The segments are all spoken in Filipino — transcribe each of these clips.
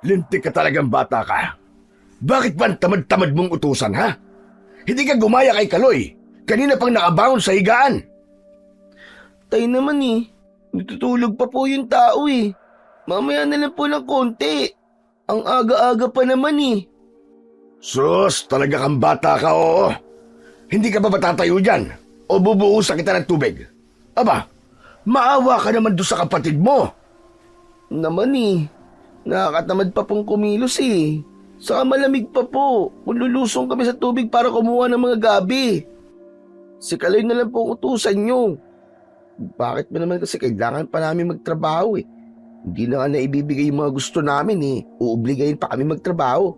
Lintik ka talagang bata ka. Bakit ba ang tamad-tamad mong utusan, ha? Hindi ka gumaya kay Kaloy. Kanina pang nakabangon sa higaan. Tay naman natutulog pa po yung tao Mamaya na lang po ng konti. Ang aga-aga pa naman Sus, talaga kang bata ka, oo. Hindi ka ba matatayo dyan? O bubuhusan kita ng tubig? Aba, maawa ka naman doon sa kapatid mo. Naman nakakatamad pa pong kumilos Saka malamig pa po. Kung lulusong kami sa tubig para kumuha ng mga gabi. Si Kaloy na lang po ang utusan nyo. Bakit ba naman kasi kailangan pa namin magtrabaho Hindi na nga naibibigay yung mga gusto namin Uubligayin pa kami magtrabaho.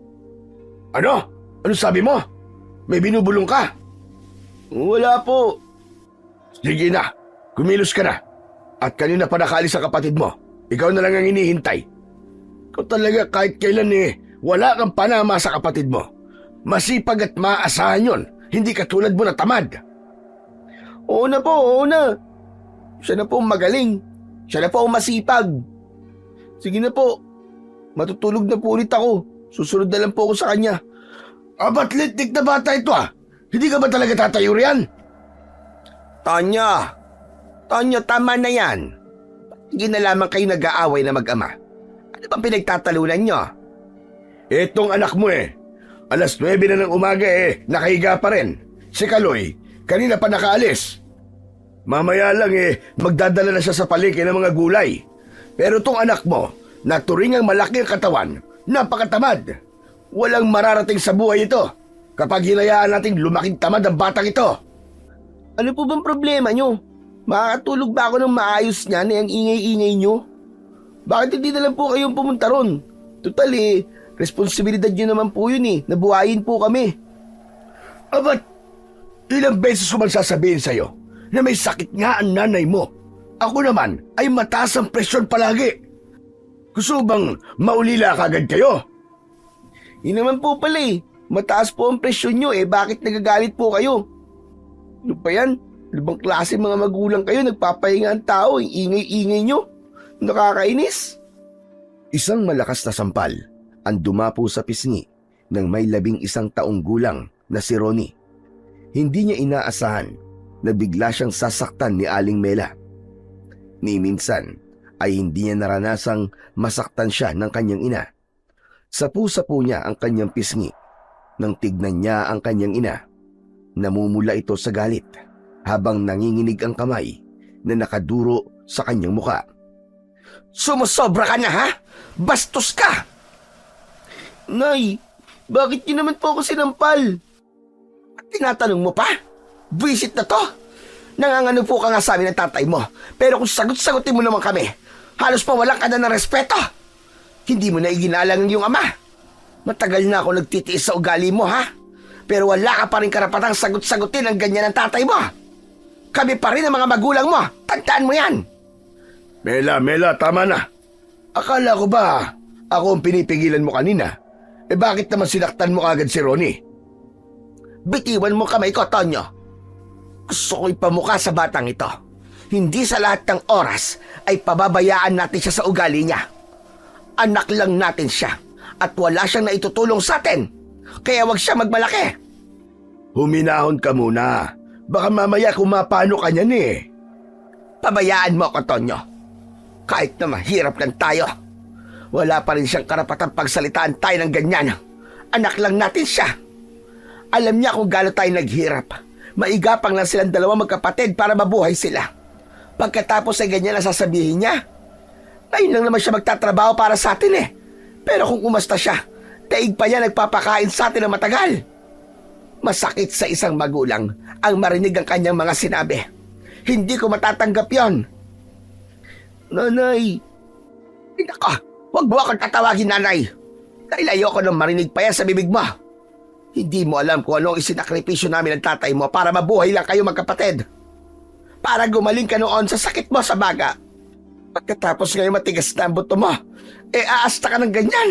Ano? Ano sabi mo? May binubulong ka? Wala po. Sige na, kumilos ka na. At kanina pa nakaalis sa kapatid mo. Ikaw na lang ang hinihintay. Ikaw talaga kahit kailan wala kang panama sa kapatid mo. Masipag at maaasahan yon. Hindi katulad mo na tamad. Oo na po, oo na. Siya na po ang magaling. Siya na po ang masipag. Sige na po. Matutulog na po ulit ako. Susunod na lang po ako sa kanya. Abat litik na bata ito Hindi ka ba talaga tatayo riyan? Tanya, tama na yan. Hindi na lamang kayo nag-aaway na mag-ama. Ano bang pinagtatalunan nyo? Itong anak mo Alas 9 na ng umaga nakahiga pa rin. Si Kaloy, kanina pa nakaalis. Mamaya lang magdadala na siya sa palengke ng mga gulay. Pero tong anak mo, naturingang malaki ang katawan, napakatamad. Walang mararating sa buhay ito kapag hinayaan nating lumaking tamad ang batang ito. Ano po bang problema nyo? Makakatulog ba ako ng maayos niyan ang ingay-ingay nyo? Bakit hindi na lang po kayong pumunta ron? Total responsibilidad nyo naman po yun Nabuhayin po kami. Abat, ilang beses ko man sasabihin sa'yo na may sakit nga ang nanay mo. Ako naman ay mataas ang presyon palagi. Gusto bang maulila kagad kayo? Yun naman po pala Mataas po ang presyon nyo bakit nagagalit po kayo? Ano pa yan? Ano bang klase mga magulang kayo? Nagpapahinga ang tao, ingay-ingay nyo. Nakakainis. Isang malakas na sampal ang dumapo sa pisngi ng may 11 taong gulang na si Ronnie. Hindi niya inaasahan na bigla siyang sasaktan ni Aling Mela. Ni minsan ay hindi niya naranasang masaktan siya ng kanyang ina. Sapu-sapu niya ang kanyang pisngi. Nang tignan niya ang kanyang ina, namumula ito sa galit habang nanginginig ang kamay na nakaduro sa kanyang muka. Sumusobra ka na Bastos ka! Nay, bakit niyo naman po ako sinampal? At tinatanong mo pa? Visit na to? Nangangano po ka nga sa amin ng tatay mo. Pero kung sagot-sagutin mo naman kami, halos mawalan ka na ng respeto. Hindi mo na iginalang yung ama. Matagal na ako nagtitiis sa ugali mo Pero wala ka pa rin karapatang sagot-sagutin ang ganyan ng tatay mo. Kami pa rin ang mga magulang mo. Tandaan mo yan. Mela, tama na. Akala ko ba ako ang pinipigilan mo kanina? Bakit naman sinaktan mo kagad si Ronnie? Bitiwan mo kamay ko, Tonyo. Gusto ko ipamuka sa batang ito. Hindi sa lahat ng oras ay pababayaan natin siya sa ugali niya. Anak lang natin siya at wala siyang naitutulong sa atin. Kaya wag siya magmalaki. Huminahon ka muna. Baka mamaya kumapano ka niyan Pabayaan mo ako, Tonyo. Kahit na mahirap lang tayo, wala pa rin siyang karapatang pagsalitaan tayo ng ganyan. Anak lang natin siya. Alam niya kung gaano tayo naghirap. Maigapang lang silang dalawa magkapatid para mabuhay sila. Pagkatapos ay ganyan ang sasabihin niya. Ngayon lang naman siya magtatrabaho para sa atin Pero kung umasta siya, daig pa niya nagpapakain sa atin ng matagal. Masakit sa isang magulang ang marinig ang kanyang mga sinabi. Hindi ko matatanggap yon. Nanay. Nako, huwag mo akong tatawagin nanay. Dahil ayoko nang marinig pa yan sa bibig mo. Hindi mo alam kung ano ang isinakripisyo namin ng tatay mo para mabuhay lang kayo magkapatid. Para gumaling ka noon sa sakit mo sa baga. Pagkatapos ngayon matigas na ang buto mo, aasta ka ng ganyan.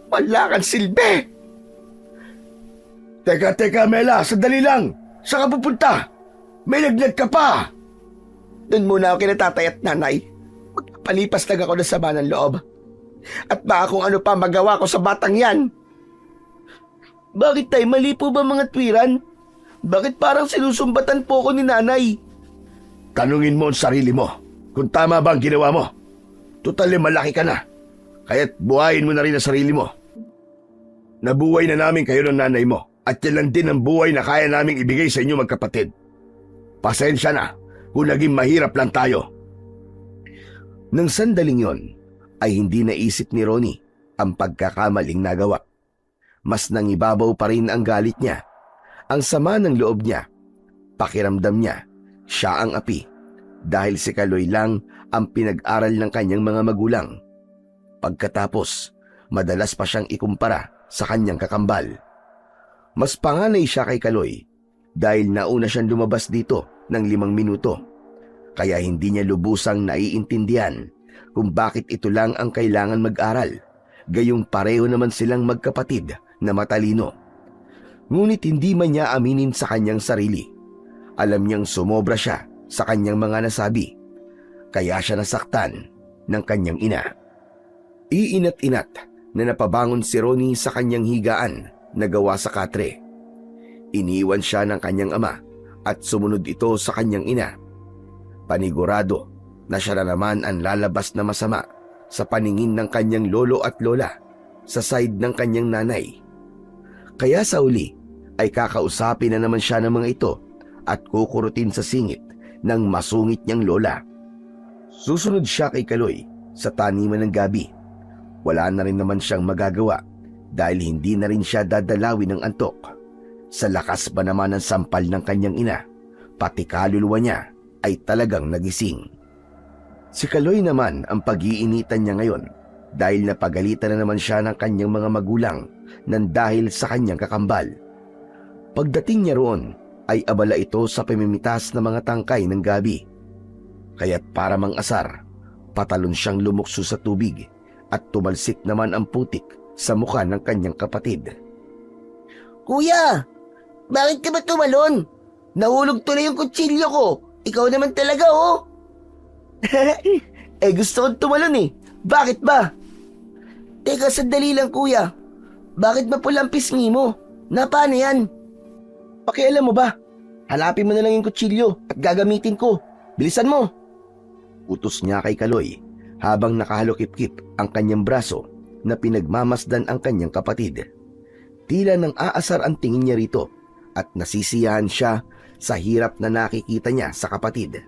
Wala kang silbi. Teka, Mela, sandali lang. Saan ka pupunta? May lagnat ka pa. Doon muna ako kina tatay at nanay. Magpapalipas lang ako ng sama ng loob. At baka kung ano pa magawa ko sa batang yan. Bakit tay? Mali po ba mga twiran? Bakit parang sinusumbatan po ko ni nanay? Tanungin mo ang sarili mo kung tama ba ang ginawa mo. Tutal malaki ka na, kaya't buhayin mo na rin ang sarili mo. Nabuhay na namin kayo ng nanay mo at yan lang din ang buhay na kaya naming ibigay sa inyo magkapatid. Pasensya na kung naging mahirap lang tayo. Nang sandaling yon, ay hindi naisip ni Ronnie ang pagkakamaling nagawa. Mas nangibabaw pa rin ang galit niya. Ang sama ng loob niya. Pakiramdam niya, siya ang api dahil si Kaloy lang ang pinag-aral ng kanyang mga magulang. Pagkatapos, madalas pa siyang ikumpara sa kanyang kakambal. Mas panganay siya kay Kaloy dahil nauna siyang lumabas dito ng 5 minuto. Kaya hindi niya lubusang naiintindihan kung bakit ito lang ang kailangan mag-aral. Gayong pareho naman silang magkapatid na matalino. Ngunit hindi man niya aminin sa kanyang sarili. Alam niyang sumobra siya sa kanyang mga nasabi. Kaya siya nasaktan ng kanyang ina. Iinat-inat na napabangon si Ronnie sa kanyang higaan na gawa sa katre. Iniwan siya ng kanyang ama at sumunod ito sa kanyang ina. Panigurado na siya na naman ang lalabas na masama sa paningin ng kanyang lolo at lola sa side ng kanyang nanay. Kaya sa uli ay kakausapin na naman siya ng mga ito at kukurutin sa singit ng masungit niyang lola. Susunod siya kay Kaloy sa taniman ng gabi. Wala na rin naman siyang magagawa dahil hindi na rin siya dadalawin ng antok. Sa lakas ba naman ng sampal ng kanyang ina, pati kaluluwa niya ay talagang nagising. Si Kaloy naman ang pag-iinitan niya ngayon dahil napagalitan na naman siya ng kanyang mga magulang nang dahil sa kanyang kakambal. Pagdating niya roon ay abala ito sa pamimitas ng mga tangkay ng gabi. Kaya't para mang-asar, patalon siyang lumukso sa tubig at tumalsik naman ang putik sa mukha ng kanyang kapatid. Kuya, bakit ka ba tumalon? Nahulog tuloy yung kutsilyo ko. Ikaw naman talaga, oh. Gusto kong tumalon eh. Bakit ba? Teka, sandali lang kuya. Bakit mapula ang pisngi mo? Paano yan? Pakialam mo ba? Hanapin mo na lang yung kutsilyo at gagamitin ko. Bilisan mo. Utos niya kay Kaloy habang nakahalokip-kip ang kanyang braso na pinagmamasdan ang kanyang kapatid. Tila nang aasar ang tingin niya rito at nasisiyahan siya sa hirap na nakikita niya sa kapatid.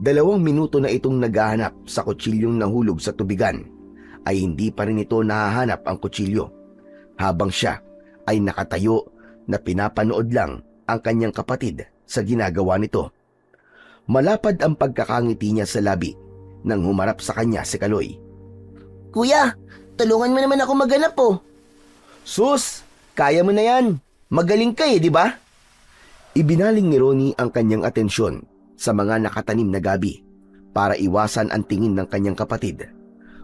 2 minuto na itong naghahanap sa kutsilyong nahulog sa tubigan ay hindi pa rin ito nahahanap ang kutsilyo habang siya ay nakatayo na pinapanood lang ang kanyang kapatid sa ginagawa nito. Malapad ang pagkakangiti niya sa labi nang humarap sa kanya si Kaloy. Kuya, tulungan mo naman ako maghanap oh. Sus, kaya mo na yan. Magaling ka di ba? Ibinaling ni Ronnie ang kanyang atensyon sa mga nakatanim na gabi para iwasan ang tingin ng kanyang kapatid.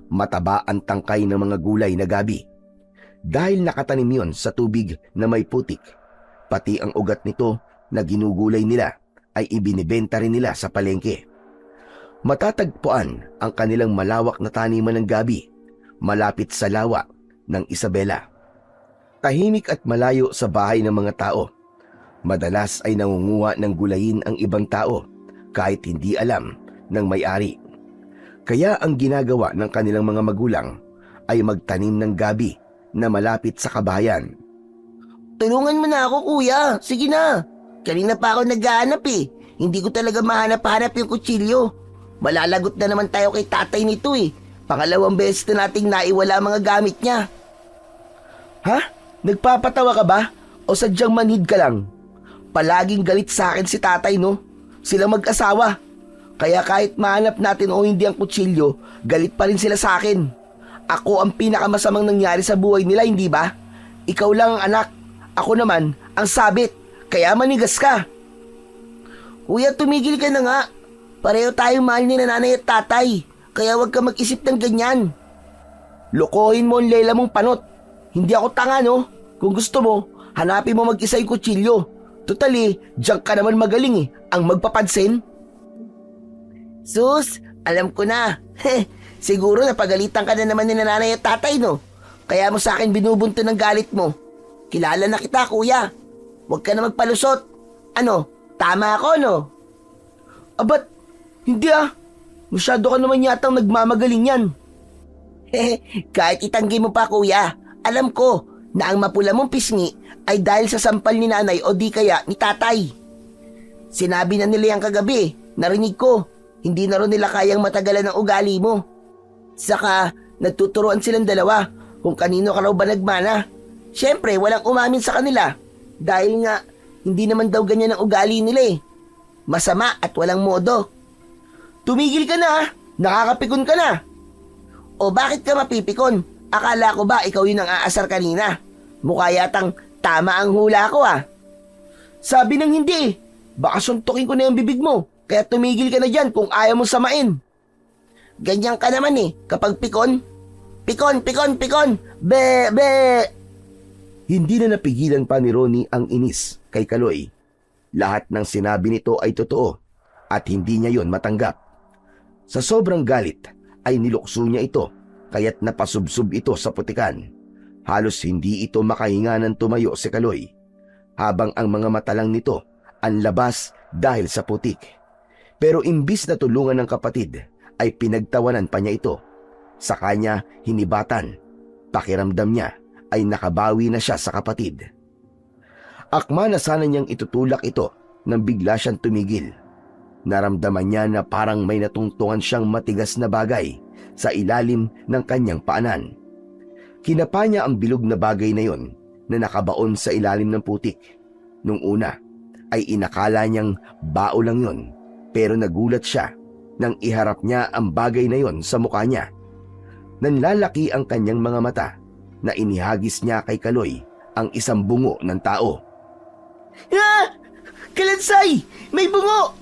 Mataba ang tangkay ng mga gulay na gabi. Dahil nakatanim yon sa tubig na may putik, pati ang ugat nito na ginugulay nila ay ibinibenta rin nila sa palengke. Matatagpuan ang kanilang malawak na taniman ng gabi malapit sa lawa ng Isabela. Tahimik at malayo sa bahay ng mga tao. Madalas ay nangunguha ng gulayin ang ibang tao kahit hindi alam ng may-ari. Kaya ang ginagawa ng kanilang mga magulang ay magtanim ng gabi na malapit sa kabahayan. Tulungan mo na ako kuya, sige na. Kanina pa ako naghahanap eh. Hindi ko talaga mahanap-hanap yung kutsilyo. Malalagot na naman tayo kay tatay nito eh. Pangalawang beses na nating naiwala mga gamit niya. Ha? Nagpapatawa ka ba? O sadyang manhid ka lang? Palaging galit sa akin si tatay no? Sila mag-asawa. Kaya kahit mahanap natin o hindi ang kutsilyo, galit pa rin sila sa akin. Ako ang pinakamasamang nangyari sa buhay nila, hindi ba? Ikaw lang ang anak. Ako naman ang sabit. Kaya manigas ka. Kuya, tumigil ka na nga. Pareho tayong mahal ni nanay at tatay. Kaya huwag ka mag-isip ng ganyan. Lokohin mo ang lela mong panot. Hindi ako tanga, no? Kung gusto mo, hanapin mo mag-isa yung kutsilyo. Totally, diyan ka naman magaling ang magpapansin. Sus, alam ko na. Siguro napagalitan ka na naman ni nanay at tatay, no? Kaya mo sa akin binubunto ng galit mo. Kilala na kita, kuya. Huwag ka na magpalusot. Ano, tama ako, no? Abat, hindi ah. Masyado ka naman yatang nagmamagaling yan. Kahit itanggi mo pa, kuya. Alam ko na ang mapula mong pisngi ay dahil sa sampal ni nanay o di kaya ni tatay. Sinabi na nila yan kagabi. Narinig ko. Hindi na rin nila kayang matagalan ng ugali mo. Saka, nagtuturoan silang dalawa kung kanino ka raw ba nagmana. Siyempre, walang umamin sa kanila. Dahil nga, hindi naman daw ganyan ang ugali nila eh. Masama at walang modo. Tumigil ka na ha. Nakakapikon ka na. O bakit ka mapipikon? Akala ko ba ikaw yun ang aasar kanina? Mukha yatang tama ang hula ko ah. Sabi ng hindi eh. Baka suntukin ko na yung bibig mo. Kaya tumigil ka na dyan kung ayaw mo samain. Ganyan ka naman eh, kapag pikon. Pikon, pikon, pikon! Be, be! Hindi na napigilan pa ni Ronnie ang inis kay Kaloy. Lahat ng sinabi nito ay totoo at hindi niya yon matanggap. Sa sobrang galit ay nilukso niya ito kaya't napasubsob ito sa putikan. Halos hindi ito makahinga ng tumayo si Kaloy habang ang mga mata lang nito ang labas dahil sa putik. Pero imbis na tulungan ng kapatid ay pinagtawanan pa niya ito. Sa kanya hinibatan. Pakiramdam niya ay nakabawi na siya sa kapatid. Akma na sana niyang itutulak ito nang bigla siyang tumigil. Naramdaman niya na parang may natungtungan siyang matigas na bagay sa ilalim ng kanyang paanan. Kinapa niya ang bilog na bagay na yon na nakabaon sa ilalim ng putik. Nung una ay inakala niyang bao lang yon, pero nagulat siya nang iharap niya ang bagay na yon sa mukha niya. Nanlalaki ang kanyang mga mata na inihagis niya kay Kaloy ang isang bungo ng tao. Ah! Kalansay! May bungo!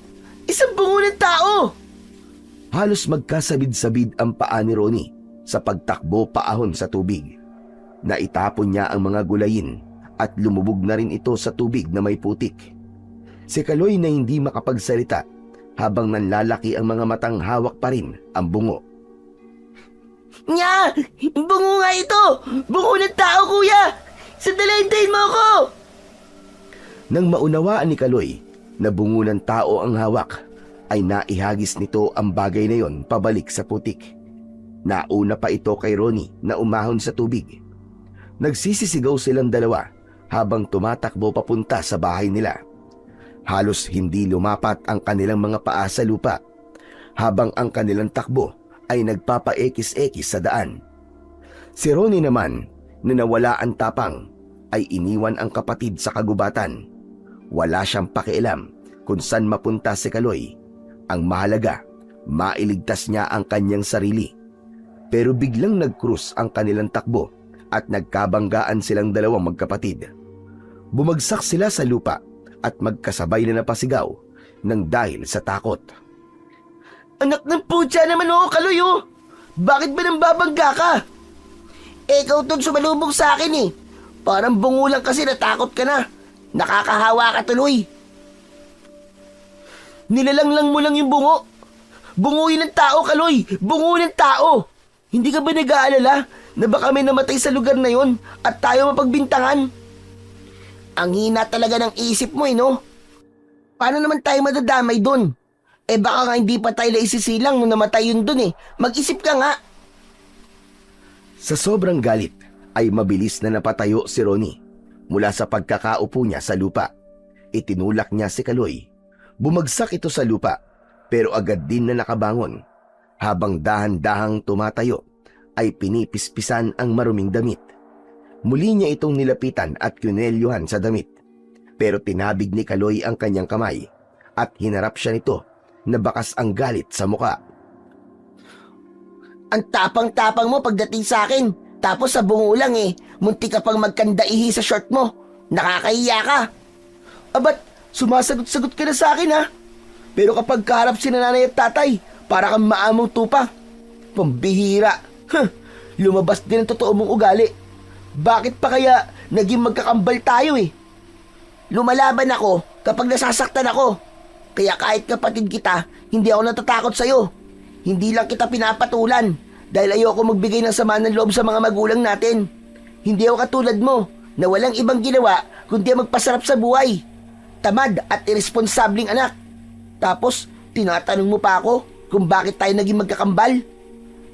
Isang bungo ng tao! Halos magkasabid-sabid ang paa ni Ronnie sa pagtakbo paahon sa tubig. Naitapon niya ang mga gulayin at lumubog na rin ito sa tubig na may putik. Si Kaloy na hindi makapagsalita habang nanlalaki ang mga matang hawak pa rin ang bungo. Nya! Bungo nga ito! Bungo ng tao, kuya! Sandali, hintayin mo ako! Nang maunawaan ni Kaloy na bungo ng tao ang hawak, ay naihagis nito ang bagay na yon pabalik sa putik. Nauna pa ito kay Ronnie na umahon sa tubig. Nagsisisigaw silang dalawa habang tumatakbo papunta sa bahay nila. Halos hindi lumapat ang kanilang mga paa sa lupa habang ang kanilang takbo ay nagpapa-ekis-ekis sa daan. Si Ronnie naman, na nawala ang tapang, ay iniwan ang kapatid sa kagubatan. Wala siyang pakialam kung saan mapunta si Kaloy. Ang mahalaga, mailigtas niya ang kanyang sarili. Pero biglang nag-cruise ang kanilang takbo at nagkabanggaan silang dalawang magkapatid. Bumagsak sila sa lupa at magkasabay na napasigaw ng dahil sa takot. Anak ng putya naman ako, Kaloy oh! Bakit ba nang babangga ka? Ikaw tong sumalubog sa akin eh. Parang bungo lang kasi natakot ka na. Nakakahawa ka tuloy. Nilalanglang mo lang yung bungo. Bungo yun ng tao, Kaloy. Bungo ng tao. Hindi ka ba nag-aalala na baka may namatay sa lugar na yon at tayo mapagbintangan? Ang hina talaga ng isip mo eh, no? Paano naman tayo madadamay dun? Eh baka nga hindi pa tayo naisisilang nung namatay yun dun eh. Mag-isip ka nga. Sa sobrang galit ay mabilis na napatayo si Ronnie mula sa pagkakaupo niya sa lupa. Itinulak niya si Kaloy. Bumagsak ito sa lupa pero agad din na nakabangon. Habang dahan-dahang tumatayo ay pinipispisan ang maruming damit. Muli niya itong nilapitan at kunelyuhan sa damit. Pero tinabig ni Kaloy ang kanyang kamay at hinarap siya nito na bakas ang galit sa muka. Ang tapang-tapang mo pagdating sa akin. Tapos sa bungo lang eh. Munti ka pang magkandaihi sa short mo. Nakakahiya ka. Abat, sumasagot-sagot ka na sa akin ha. Pero kapag kaharap si nanay at tatay, para kang maamong tupa. Pambihira. Lumabas din ang totoo mong ugali. Bakit pa kaya naging magkakambal tayo eh? Lumalaban ako kapag nasasaktan ako. Kaya kahit kapatid kita, hindi ako natatakot sa'yo. Hindi lang kita pinapatulan. dahil ayoko magbigay ng sama ng loob sa mga magulang natin. Hindi ako katulad mo na walang ibang ginawa kundi magpasarap sa buhay. Tamad at irresponsabling anak. Tapos, tinatanong mo pa ako kung bakit tayo naging magkakambal?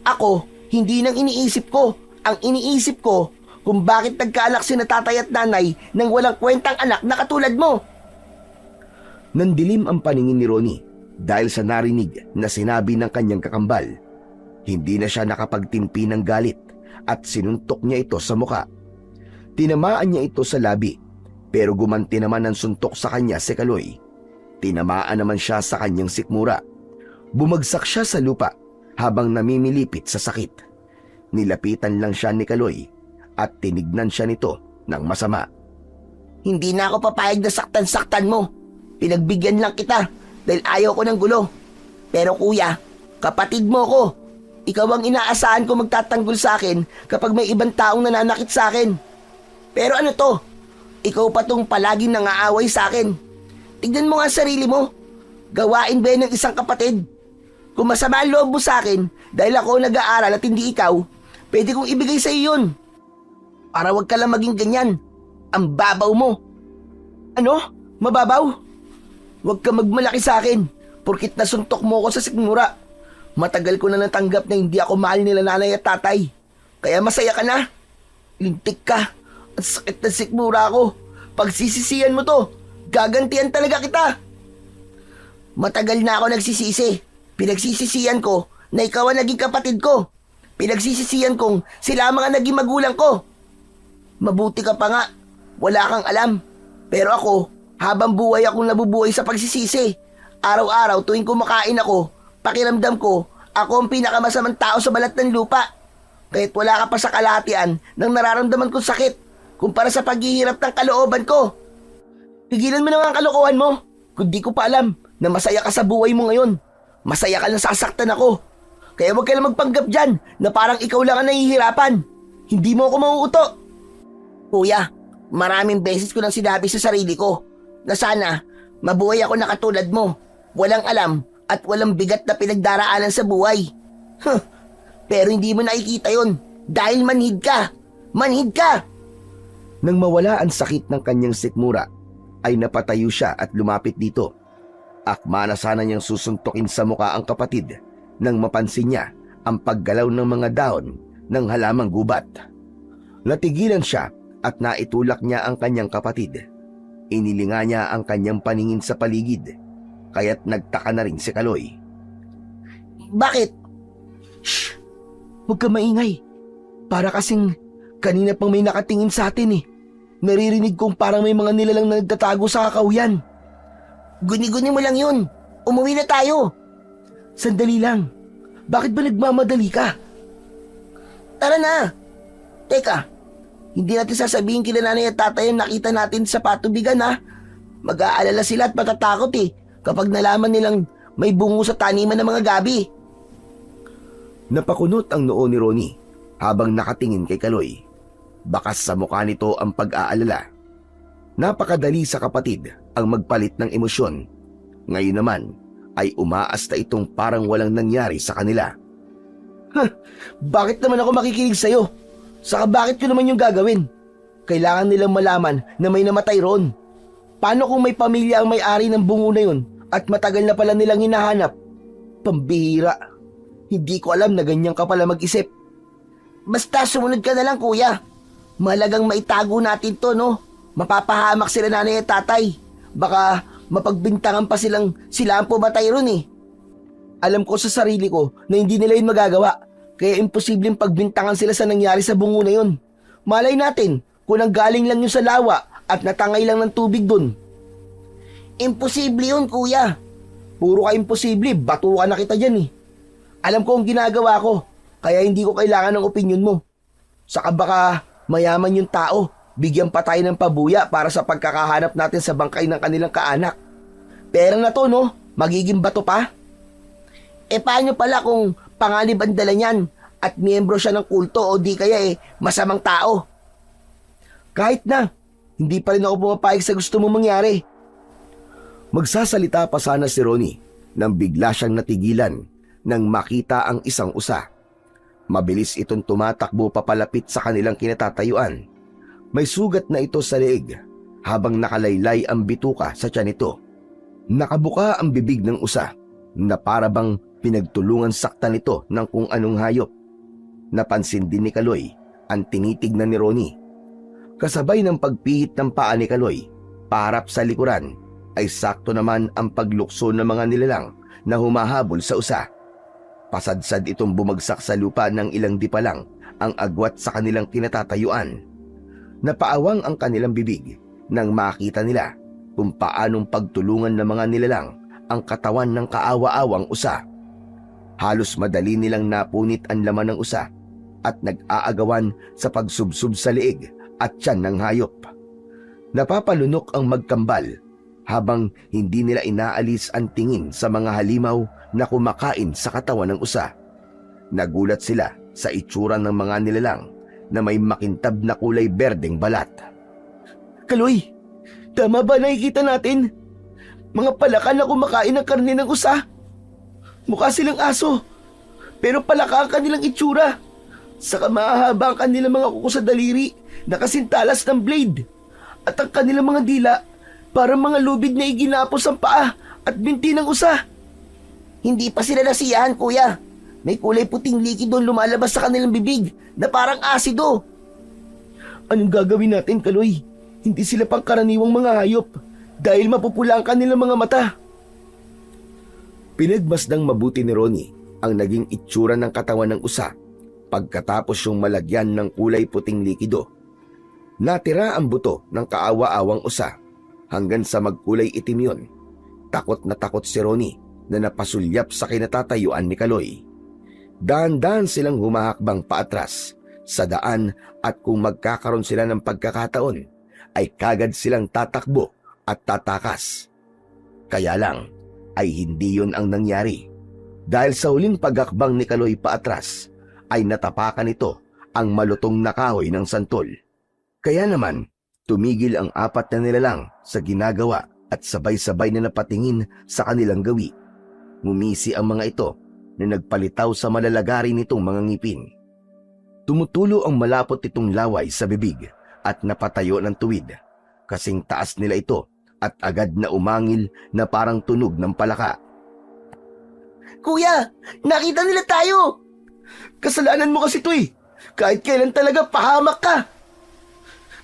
Ako, hindi nang iniisip ko. Ang iniisip ko kung bakit nagkaanak si tatay at nanay ng walang kwentang anak na katulad mo. Nandilim ang paningin ni Ronnie dahil sa narinig na sinabi ng kanyang kakambal. Hindi na siya nakapagtimpi ng galit at sinuntok niya ito sa muka. Tinamaan niya ito sa labi, pero gumanti naman ang suntok sa kanya si Kaloy. Tinamaan naman siya sa kanyang sikmura. Bumagsak siya sa lupa habang namimilipit sa sakit. Nilapitan lang siya ni Kaloy at tinignan siya nito ng masama. Hindi na ako papayag na saktan-saktan mo. Pinagbigyan lang kita dahil ayaw ko ng gulo. Pero kuya, kapatid mo ko. Ikaw ang inaasahan ko magtatanggol sa akin kapag may ibang taong nananakit sa akin. Pero ano to? Ikaw pa tong palaging nangaaway sa akin. Tignan mo nga sarili mo. Gawain ba yan ng isang kapatid? Kung masama ang loob mo sa akin dahil ako nag-aaral at hindi ikaw, pwede kong ibigay sa iyo yun. Para wag ka lang maging ganyan. Ang babaw mo. Ano? Mababaw? Huwag ka magmalaki sa akin porkit nasuntok mo ko sa sikmura. Matagal ko na natanggap na hindi ako mahal nila nanay at tatay. Kaya masaya ka na. Lintik ka. At sakit na sikmura ko. Pagsisisihan mo to, gagantihan talaga kita. Matagal na ako nagsisisi. Pinagsisisihan ko na ikaw ang naging kapatid ko. Pinagsisisihan kong sila ang mga naging magulang ko. Mabuti ka pa nga. Wala kang alam. Pero ako, habang buhay akong nabubuhay sa pagsisisi. Araw-araw tuwing kumakain ako, pakiramdam ko, ako ang pinakamasamang tao sa balat ng lupa. Kahit wala ka pa sa kalahatian ng nararamdaman kong sakit kumpara sa paghihirap ng kalooban ko. Pigilan mo na ang kalokohan mo. Kung di ko pa alam na masaya ka sa buhay mo ngayon. Masaya ka lang sasaktan ako. Kaya huwag ka lang magpanggap dyan na parang ikaw lang ang nahihirapan. Hindi mo ako mauuto. Kuya, maraming beses ko nang sinabi sa sarili ko na sana mabuhay ako na katulad mo. Walang alam at walang bigat na pinagdaraanan sa buhay. Pero hindi mo nakikita yon dahil manhid ka. Manhid ka! Nang mawala ang sakit ng kanyang sikmura, ay napatayo siya at lumapit dito. Akma na sana niyang susuntukin sa muka ang kapatid nang mapansin niya ang paggalaw ng mga dahon ng halamang gubat. Natigilan siya at naitulak niya ang kanyang kapatid. Inilinga niya ang kanyang paningin sa paligid, kaya't nagtaka na rin si Kaloy. Bakit? Shh! Huwag ka maingay. Para kasing kanina pang may nakatingin sa atin eh. Naririnig kong parang may mga nilalang na nagtatago sa kakauyan. Guni-guni mo lang yun. Umuwi na tayo. Sandali lang. Bakit ba nagmamadali ka? Tara na. Teka, hindi natin sasabihin kila nanay at tatay ang nakita natin sa patubigan ha. Mag-aalala sila at matatakot eh kapag nalaman nilang may bungo sa taniman ng mga gabi. Napakunot ang noo ni Ronnie habang nakatingin kay Kaloy. Bakas sa mukha nito ang pag-aalala. Napakadali sa kapatid ang magpalit ng emosyon. Ngayon naman ay umaasta itong parang walang nangyari sa kanila. Bakit naman ako makikinig sa'yo? Saka bakit ko naman yung gagawin? Kailangan nilang malaman na may namatay roon. Paano kung may pamilya ang may-ari ng bungo na yun at matagal na pala nilang hinahanap? Pambihira. Hindi ko alam na ganyan ka pala mag-isip. Basta sumunod ka na lang kuya. Mahalagang maitago natin to no. Mapapahamak sila nanay at tatay. Baka mapagbintangan pa silang sila ang pumatay ron eh. Alam ko sa sarili ko na hindi nila yun magagawa. Kaya imposibleng pagbintangan sila sa nangyari sa bungo na yun. Malay natin kung nanggaling lang yun sa lawa at natangay lang ng tubig dun. Imposible yun kuya. Puro ka imposible, batukan na kita dyan eh. Alam ko ang ginagawa ko, kaya hindi ko kailangan ng opinyon mo. Saka baka mayaman yung tao, bigyan pa tayo ng pabuya para sa pagkakahanap natin sa bangkay ng kanilang kaanak. Pera na to no, magiging bato pa. E paano pala kung panganib ang dala niyan at miyembro siya ng kulto o di kaya masamang tao? Kahit na, hindi pa rin ako pumapayag sa gusto mong mangyari. Magsasalita pa sana si Ronnie nang bigla siyang natigilan nang makita ang isang usa. Mabilis itong tumatakbo papalapit sa kanilang kinatatayuan. May sugat na ito sa leeg habang nakalaylay ang bituka sa tiyan nito. Nakabuka ang bibig ng usa na para bang pinagtulungan saktan ito ng kung anong hayop. Napansin din ni Kaloy ang tinitignan ni Ronnie. Kasabay ng pagpihit ng paa ni Kaloy, paharap sa likuran, ay sakto naman ang paglukso ng mga nilalang na humahabol sa usa. Pasadsad itong bumagsak sa lupa ng ilang di pa lang ang agwat sa kanilang kinatatayuan. Napaawang ang kanilang bibig nang makita nila kung paanong pagtulungan ng mga nilalang ang katawan ng kaawa-awang usa. Halos madali nilang napunit ang laman ng usa at nag-aagawan sa pagsubsob sa leeg at tiyan ng hayop. Napapalunok ang magkambal habang hindi nila inaalis ang tingin sa mga halimaw na kumakain sa katawan ng usa. Nagulat sila sa itsura ng mga nilalang na may makintab na kulay berdeng balat. Kaloy, tama ba nakikita natin? Mga palaka na kumakain ng karne ng usa. Mukha silang aso, pero palaka ang kanilang itsura. Saka mahahaba ang kanilang mga kuko sa daliri na kasintalas ng blade. At ang kanilang mga dila, parang mga lubid na iginapos ang paa at binti ng usa. Hindi pa sila nasiyahan, kuya. May kulay puting likido lumalabas sa kanilang bibig na parang asido. Anong gagawin natin, Kaloy? Hindi sila pangkaraniwang mga hayop dahil mapupula ang kanilang mga mata. Pinagmasdang mabuti ni Ronnie ang naging itsura ng katawan ng usa pagkatapos yung malagyan ng kulay puting likido. Natira ang buto ng kaawa-awang usa hanggang sa magkulay itim yun. Takot na takot si Ronnie na napasulyap sa kinatatayuan ni Kaloy. Dahan-dahan silang humahakbang paatras sa daan at kung magkakaroon sila ng pagkakataon ay kagad silang tatakbo at tatakas. Kaya lang ay hindi yun ang nangyari dahil sa huling paghakbang ni Kaloy paatras ay natapakan ito ang malutong na kahoy ng santol. Kaya naman tumigil ang apat na nilalang sa ginagawa at sabay-sabay na napatingin sa kanilang gawi. Ngumisi ang mga ito na nagpalitaw sa malalagari nitong mga ngipin. Tumutulo ang malapot itong laway sa bibig at napatayo ng tuwid. Kasing taas nila ito at agad na umangil na parang tunog ng palaka. Kuya, nakita nila tayo! Kasalanan mo kasi ito eh. Kahit kailan talaga pahamak ka.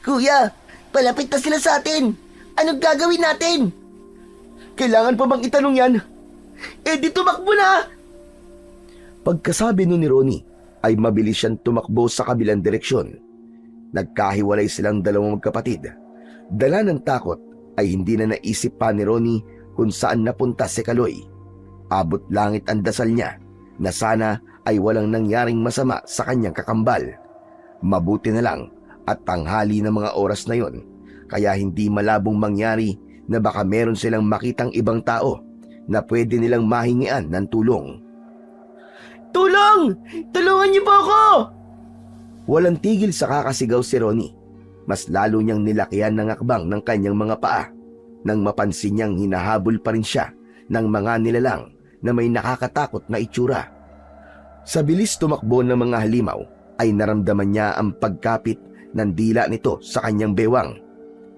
Kuya, palapit na sila sa atin. Anong gagawin natin? Kailangan pa bang itanong yan? Eh di tumakbo na! Pagkasabi nun ni Ronnie ay mabilis siyang tumakbo sa kabilang direksyon. Nagkahiwalay silang dalawang magkapatid. Dala ng takot ay hindi na naisip pa ni Ronnie kung saan napunta si Kaloy. Abot langit ang dasal niya na sana ay walang nangyaring masama sa kanyang kakambal. Mabuti na lang at tanghali na mga oras na yon, kaya hindi malabong mangyari na baka meron silang makitang ibang tao na pwede nilang mahingian ng tulong. Tulong! Tulungan niyo po ako! Walang tigil sa kakasigaw si Ronnie. Mas lalo niyang nilakihan ng akbang ng kanyang mga paa nang mapansin niyang hinahabol pa rin siya ng mga nilalang na may nakakatakot na itsura. Sa bilis tumakbo ng mga halimaw ay naramdaman niya ang pagkapit ng dila nito sa kanyang bewang.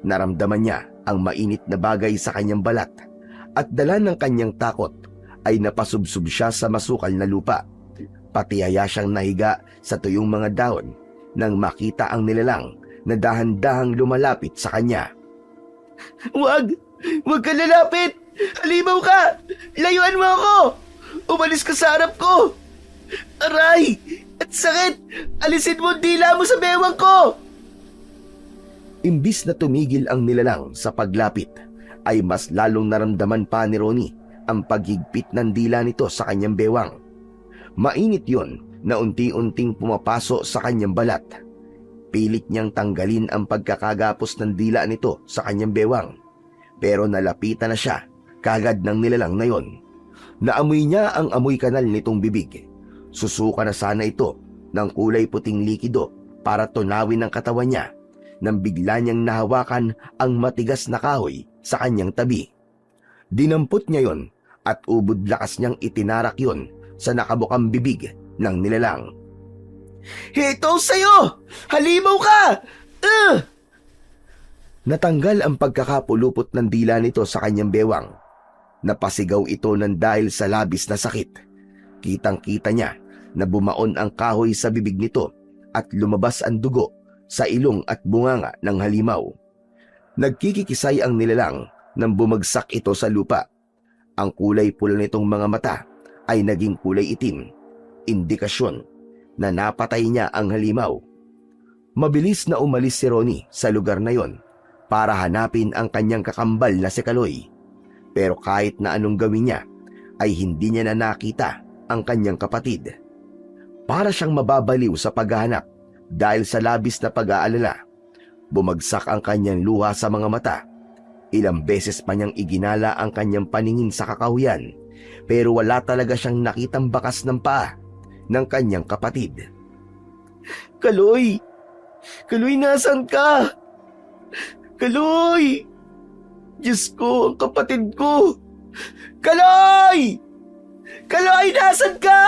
Naramdaman niya ang mainit na bagay sa kanyang balat at dala ng kanyang takot ay napasubsob siya sa masukal na lupa. Patihaya siyang nahiga sa tuyong mga dahon nang makita ang nilalang na dahan-dahang lumalapit sa kanya. Wag! Wag ka lalapit! Halimaw ka! Layuan mo ako! Umalis ka sa harap ko! Aray! At sakit! Alisin mo ang dila mo sa bewang ko! Imbis na tumigil ang nilalang sa paglapit, ay mas lalong naramdaman pa ni Ronnie ang paghigpit ng dila nito sa kanyang bewang. Mainit yon na unti-unting pumapaso sa kanyang balat. Pilit niyang tanggalin ang pagkakagapos ng dila nito sa kanyang bewang. Pero nalapitan na siya kagad ng nilalang na yon. Naamoy niya ang amoy kanal nitong bibig. Susuka na sana ito ng kulay puting likido para tunawin ang katawan niya nang bigla niyang nahawakan ang matigas na kahoy sa kanyang tabi. Dinampot niya yon at ubod lakas niyang itinarak yon sa nakabukang bibig ng nilalang. Ito sa'yo! Halimaw ka! Natanggal ang pagkakapulupot ng dila nito sa kanyang bewang. Napasigaw ito ng dahil sa labis na sakit. Kitang-kita niya na bumaon ang kahoy sa bibig nito at lumabas ang dugo sa ilong at bunganga ng halimaw. Nagkikikisay ang nilalang nang bumagsak ito sa lupa. Ang kulay pula nitong mga mata ay naging kulay itim, indikasyon na napatay niya ang halimaw. Mabilis na umalis si Ronnie sa lugar na yon para hanapin ang kanyang kakambal na si Kaloy. Pero kahit na anong gawin niya, ay hindi niya na nakita ang kanyang kapatid. Para siyang mababaliw sa paghahanap dahil sa labis na pag-aalala. Bumagsak ang kanyang luha sa mga mata. Ilang beses pa niyang iginala ang kanyang paningin sa kakahuyan, pero wala talaga siyang nakitang bakas ng paa ng kanyang kapatid. Kaloy! Kaloy, nasan ka? Kaloy! Diyos ko, ang kapatid ko! Kaloy! Kaloy, nasan ka?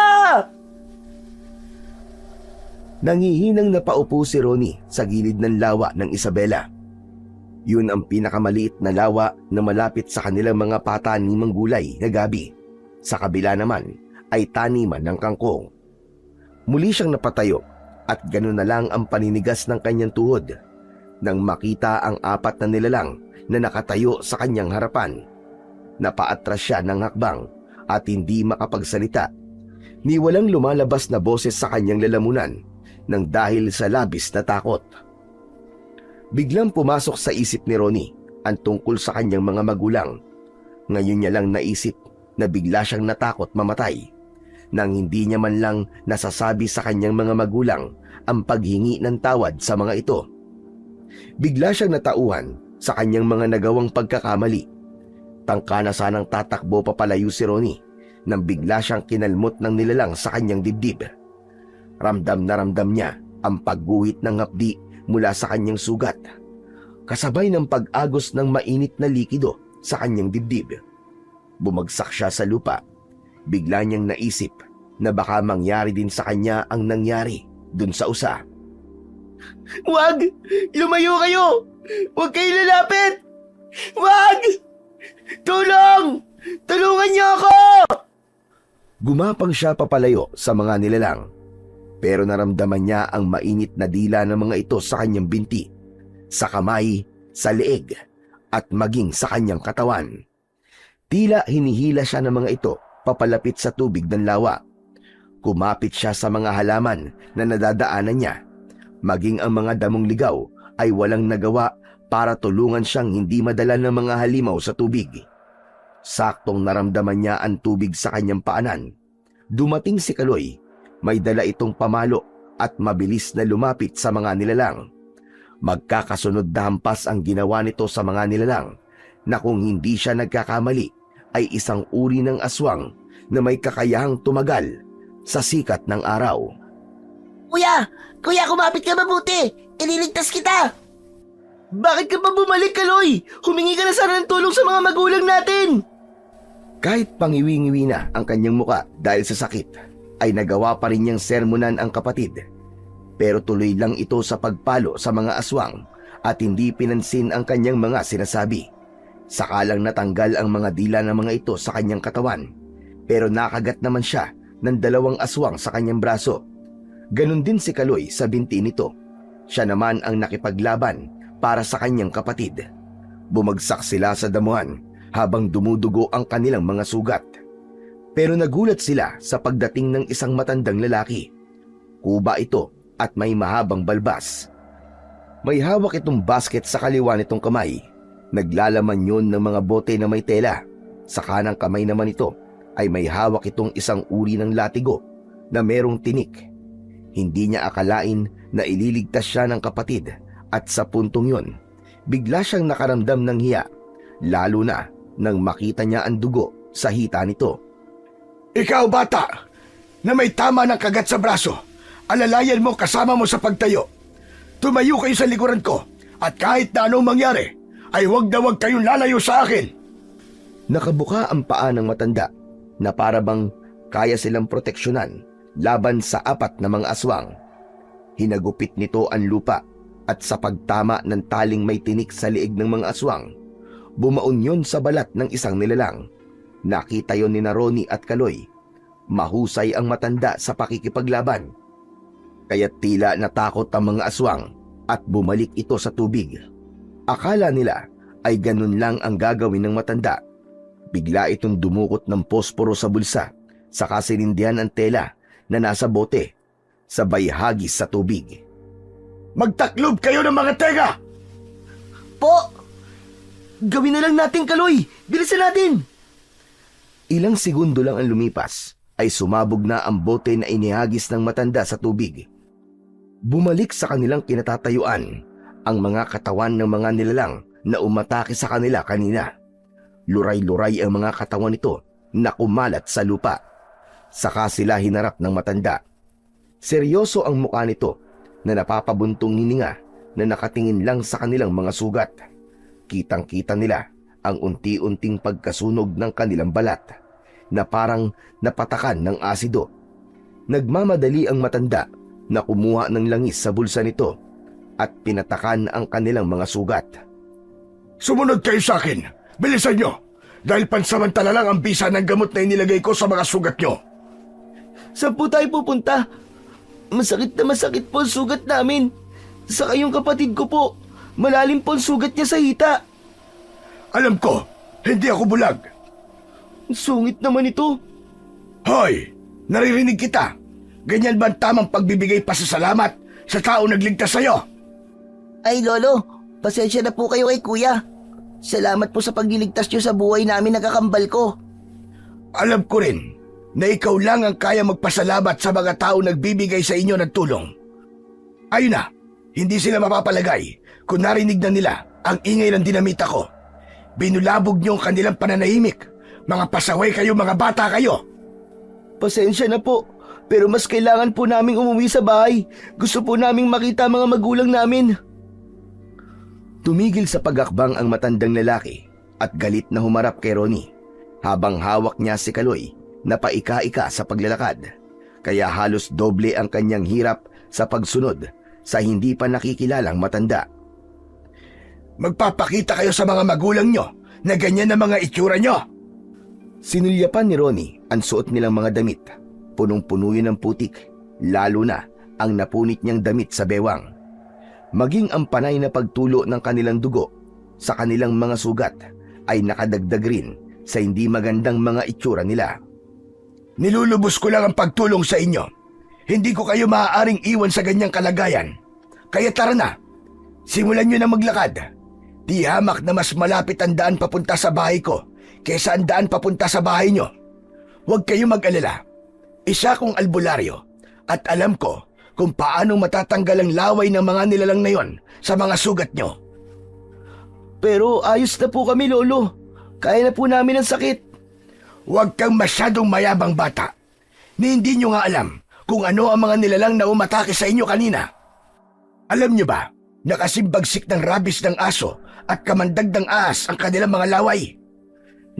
Nangihinang napaupo si Ronnie sa gilid ng lawa ng Isabela. Yun ang pinakamaliit na lawa na malapit sa kanilang mga patanimang gulay na gabi. Sa kabila naman ay taniman ng kangkong. Muli siyang napatayo at gano'n na lang ang paninigas ng kanyang tuhod nang makita ang apat na nilalang na nakatayo sa kanyang harapan. Napaatras siya ng hakbang at hindi makapagsalita. Ni walang lumalabas na boses sa kanyang lalamunan nang dahil sa labis na takot. Biglang pumasok sa isip ni Ronnie ang tungkol sa kanyang mga magulang. Ngayon niya lang naisip na bigla siyang natakot mamatay nang hindi niya man lang nasasabi sa kanyang mga magulang ang paghingi ng tawad sa mga ito. Bigla siyang natauhan sa kanyang mga nagawang pagkakamali. Tangka na sanang tatakbo papalayo si Ronnie nang bigla siyang kinalmot ng nilalang sa kanyang dibdib. Ramdam na ramdam niya ang pagguhit ng hapdi mula sa kanyang sugat, kasabay ng pag-agos ng mainit na likido sa kanyang dibdib. Bumagsak siya sa lupa. Bigla niyang naisip na baka mangyari din sa kanya ang nangyari dun sa usa. Wag! Lumayo kayo! Huwag kayo lalapit! Wag! Tulong! Tulungan niyo ako! Gumapang siya papalayo sa mga nilalang, pero naramdaman niya ang mainit na dila ng mga ito sa kanyang binti, sa kamay, sa leeg, at maging sa kanyang katawan. Tila hinihila siya ng mga ito papalapit sa tubig ng lawa. Kumapit siya sa mga halaman na nadadaanan niya. Maging ang mga damong ligaw ay walang nagawa para tulungan siyang hindi madala ng mga halimaw sa tubig. Saktong naramdaman niya ang tubig sa kanyang paanan. Dumating si Kaloy. May dala itong pamalo at mabilis na lumapit sa mga nilalang. Magkakasunod na hampas ang ginawa nito sa mga nilalang na kung hindi siya nagkakamali ay isang uri ng aswang na may kakayahang tumagal sa sikat ng araw. Kuya! Kuya, kumapit ka mabuti! Ililigtas kita! Bakit ka pa bumalik, Kaloy? Humingi ka na sana ng tulong sa mga magulang natin! Kahit pangiwi-ngiwi na ang kanyang muka dahil sa sakit, ay nagawa pa rin niyang sermonan ang kapatid. Pero tuloy lang ito sa pagpalo sa mga aswang at hindi pinansin ang kanyang mga sinasabi. Sakalang natanggal ang mga dila ng mga ito sa kanyang katawan, pero nakagat naman siya ng 2 aswang sa kanyang braso. Ganon din si Kaloy sa binti nito. Siya naman ang nakipaglaban para sa kanyang kapatid. Bumagsak sila sa damuhan habang dumudugo ang kanilang mga sugat. Pero nagulat sila sa pagdating ng isang matandang lalaki. Kuba ito at may mahabang balbas. May hawak itong basket sa kaliwa nitong kamay. Naglalaman yun ng mga bote na may tela. Sa kanang kamay naman ito ay may hawak itong isang uri ng latigo na merong tinik. Hindi niya akalain na ililigtas siya ng kapatid at sa puntong yun, bigla siyang nakaramdam ng hiya, lalo na nang makita niya ang dugo sa hita nito. Ikaw, bata, na may tama ng kagat sa braso, alalayan mo kasama mo sa pagtayo. Tumayo kayo sa likuran ko at kahit na anong mangyari, ay huwag na huwag kayong lalayo sa akin. Nakabuka ang paa ng matanda na para bang kaya silang proteksyonan laban sa 4 na mga aswang. Hinagupit nito ang lupa at sa pagtama ng taling may tinik sa liig ng mga aswang, bumaon yun sa balat ng isang nilalang. Nakita yon ni Ronnie at Kaloy. Mahusay ang matanda sa pakikipaglaban. Kaya't tila natakot ang mga aswang at bumalik ito sa tubig. Akala nila ay ganun lang ang gagawin ng matanda. Bigla itong dumukot ng posporo sa bulsa, saka sinindihan ang tela na nasa bote, sabay hagis sa tubig. Magtaklob kayo ng mga tega! Po! Gawin na lang natin, Kaloy! Bilisan natin! Ilang segundo lang ang lumipas ay sumabog na ang bote na inihagis ng matanda sa tubig. Bumalik sa kanilang kinatatayuan ang mga katawan ng mga nilalang na umatake sa kanila kanina. Luray-luray ang mga katawan nito na kumalat sa lupa. Saka sila hinarap ng matanda. Seryoso ang mukha nito na napapabuntong hininga na nakatingin lang sa kanilang mga sugat. Kitang-kita nila ang unti-unting pagkasunog ng kanilang balat na parang napatakan ng asido. Nagmamadali ang matanda na kumuha ng langis sa bulsa nito at pinatakan ang kanilang mga sugat. Sumunod kayo sa akin! Bilisan nyo! Dahil pansamantala lang ang bisa ng gamot na inilagay ko sa mga sugat nyo. Saan po tayo pupunta? Masakit na masakit po ang sugat namin. Saka yung kapatid ko po, malalim po ang sugat niya sa hita. Alam ko, hindi ako bulag. Sungit naman ito. Hoy! Naririnig kita! Ganyan ba ang tamang pagbibigay pasasalamat sa tao nagligtas sa'yo? Ay, Lolo, pasensya na po kayo kay Kuya. Salamat po sa pagliligtas niyo sa buhay namin na kakambal ko. Alam ko rin na ikaw lang ang kaya magpasalamat sa mga tao nagbibigay sa inyo ng tulong. Ayun na, hindi sila mapapalagay kung narinig na nila ang ingay ng dinamita ko. Binulabog niyo ang kanilang pananahimik. Mga pasaway kayo, mga bata kayo. Pasensya na po, pero mas kailangan po naming umuwi sa bahay. Gusto po naming makita mga magulang namin. Tumigil sa pagakbang ang matandang lalaki at galit na humarap kay Ronnie habang hawak niya si Kaloy na paika-ika sa paglalakad. Kaya halos doble ang kanyang hirap sa pagsunod sa hindi pa nakikilalang matanda. Magpapakita kayo sa mga magulang nyo na ganyan na mga itsura nyo. Sinulyapan ni Ronnie ang suot nilang mga damit. Punong-puno yun ng putik, lalo na ang napunit niyang damit sa bewang. Maging ang panay na pagtulo ng kanilang dugo sa kanilang mga sugat ay nakadagdag rin sa hindi magandang mga itsura nila. Nilulubos ko lang ang pagtulong sa inyo. Hindi ko kayo maaaring iwan sa ganyang kalagayan. Kaya tara na, simulan nyo na maglakad. Di hamak na mas malapit ang daan papunta sa bahay ko kaysa ang daan papunta sa bahay nyo. Huwag kayo mag-alala. Isa kong albularyo at alam ko kung paano matatanggal ang laway ng mga nilalang na yon sa mga sugat nyo. Pero ayos na po kami, Lolo. Kaya na po namin ang sakit. Huwag kang masyadong mayabang bata. Ni hindi nyo nga alam kung ano ang mga nilalang na umatake sa inyo kanina. Alam nyo ba, nakasimbagsik ng rabis ng aso at kamandag ng ahas ang kanilang mga laway.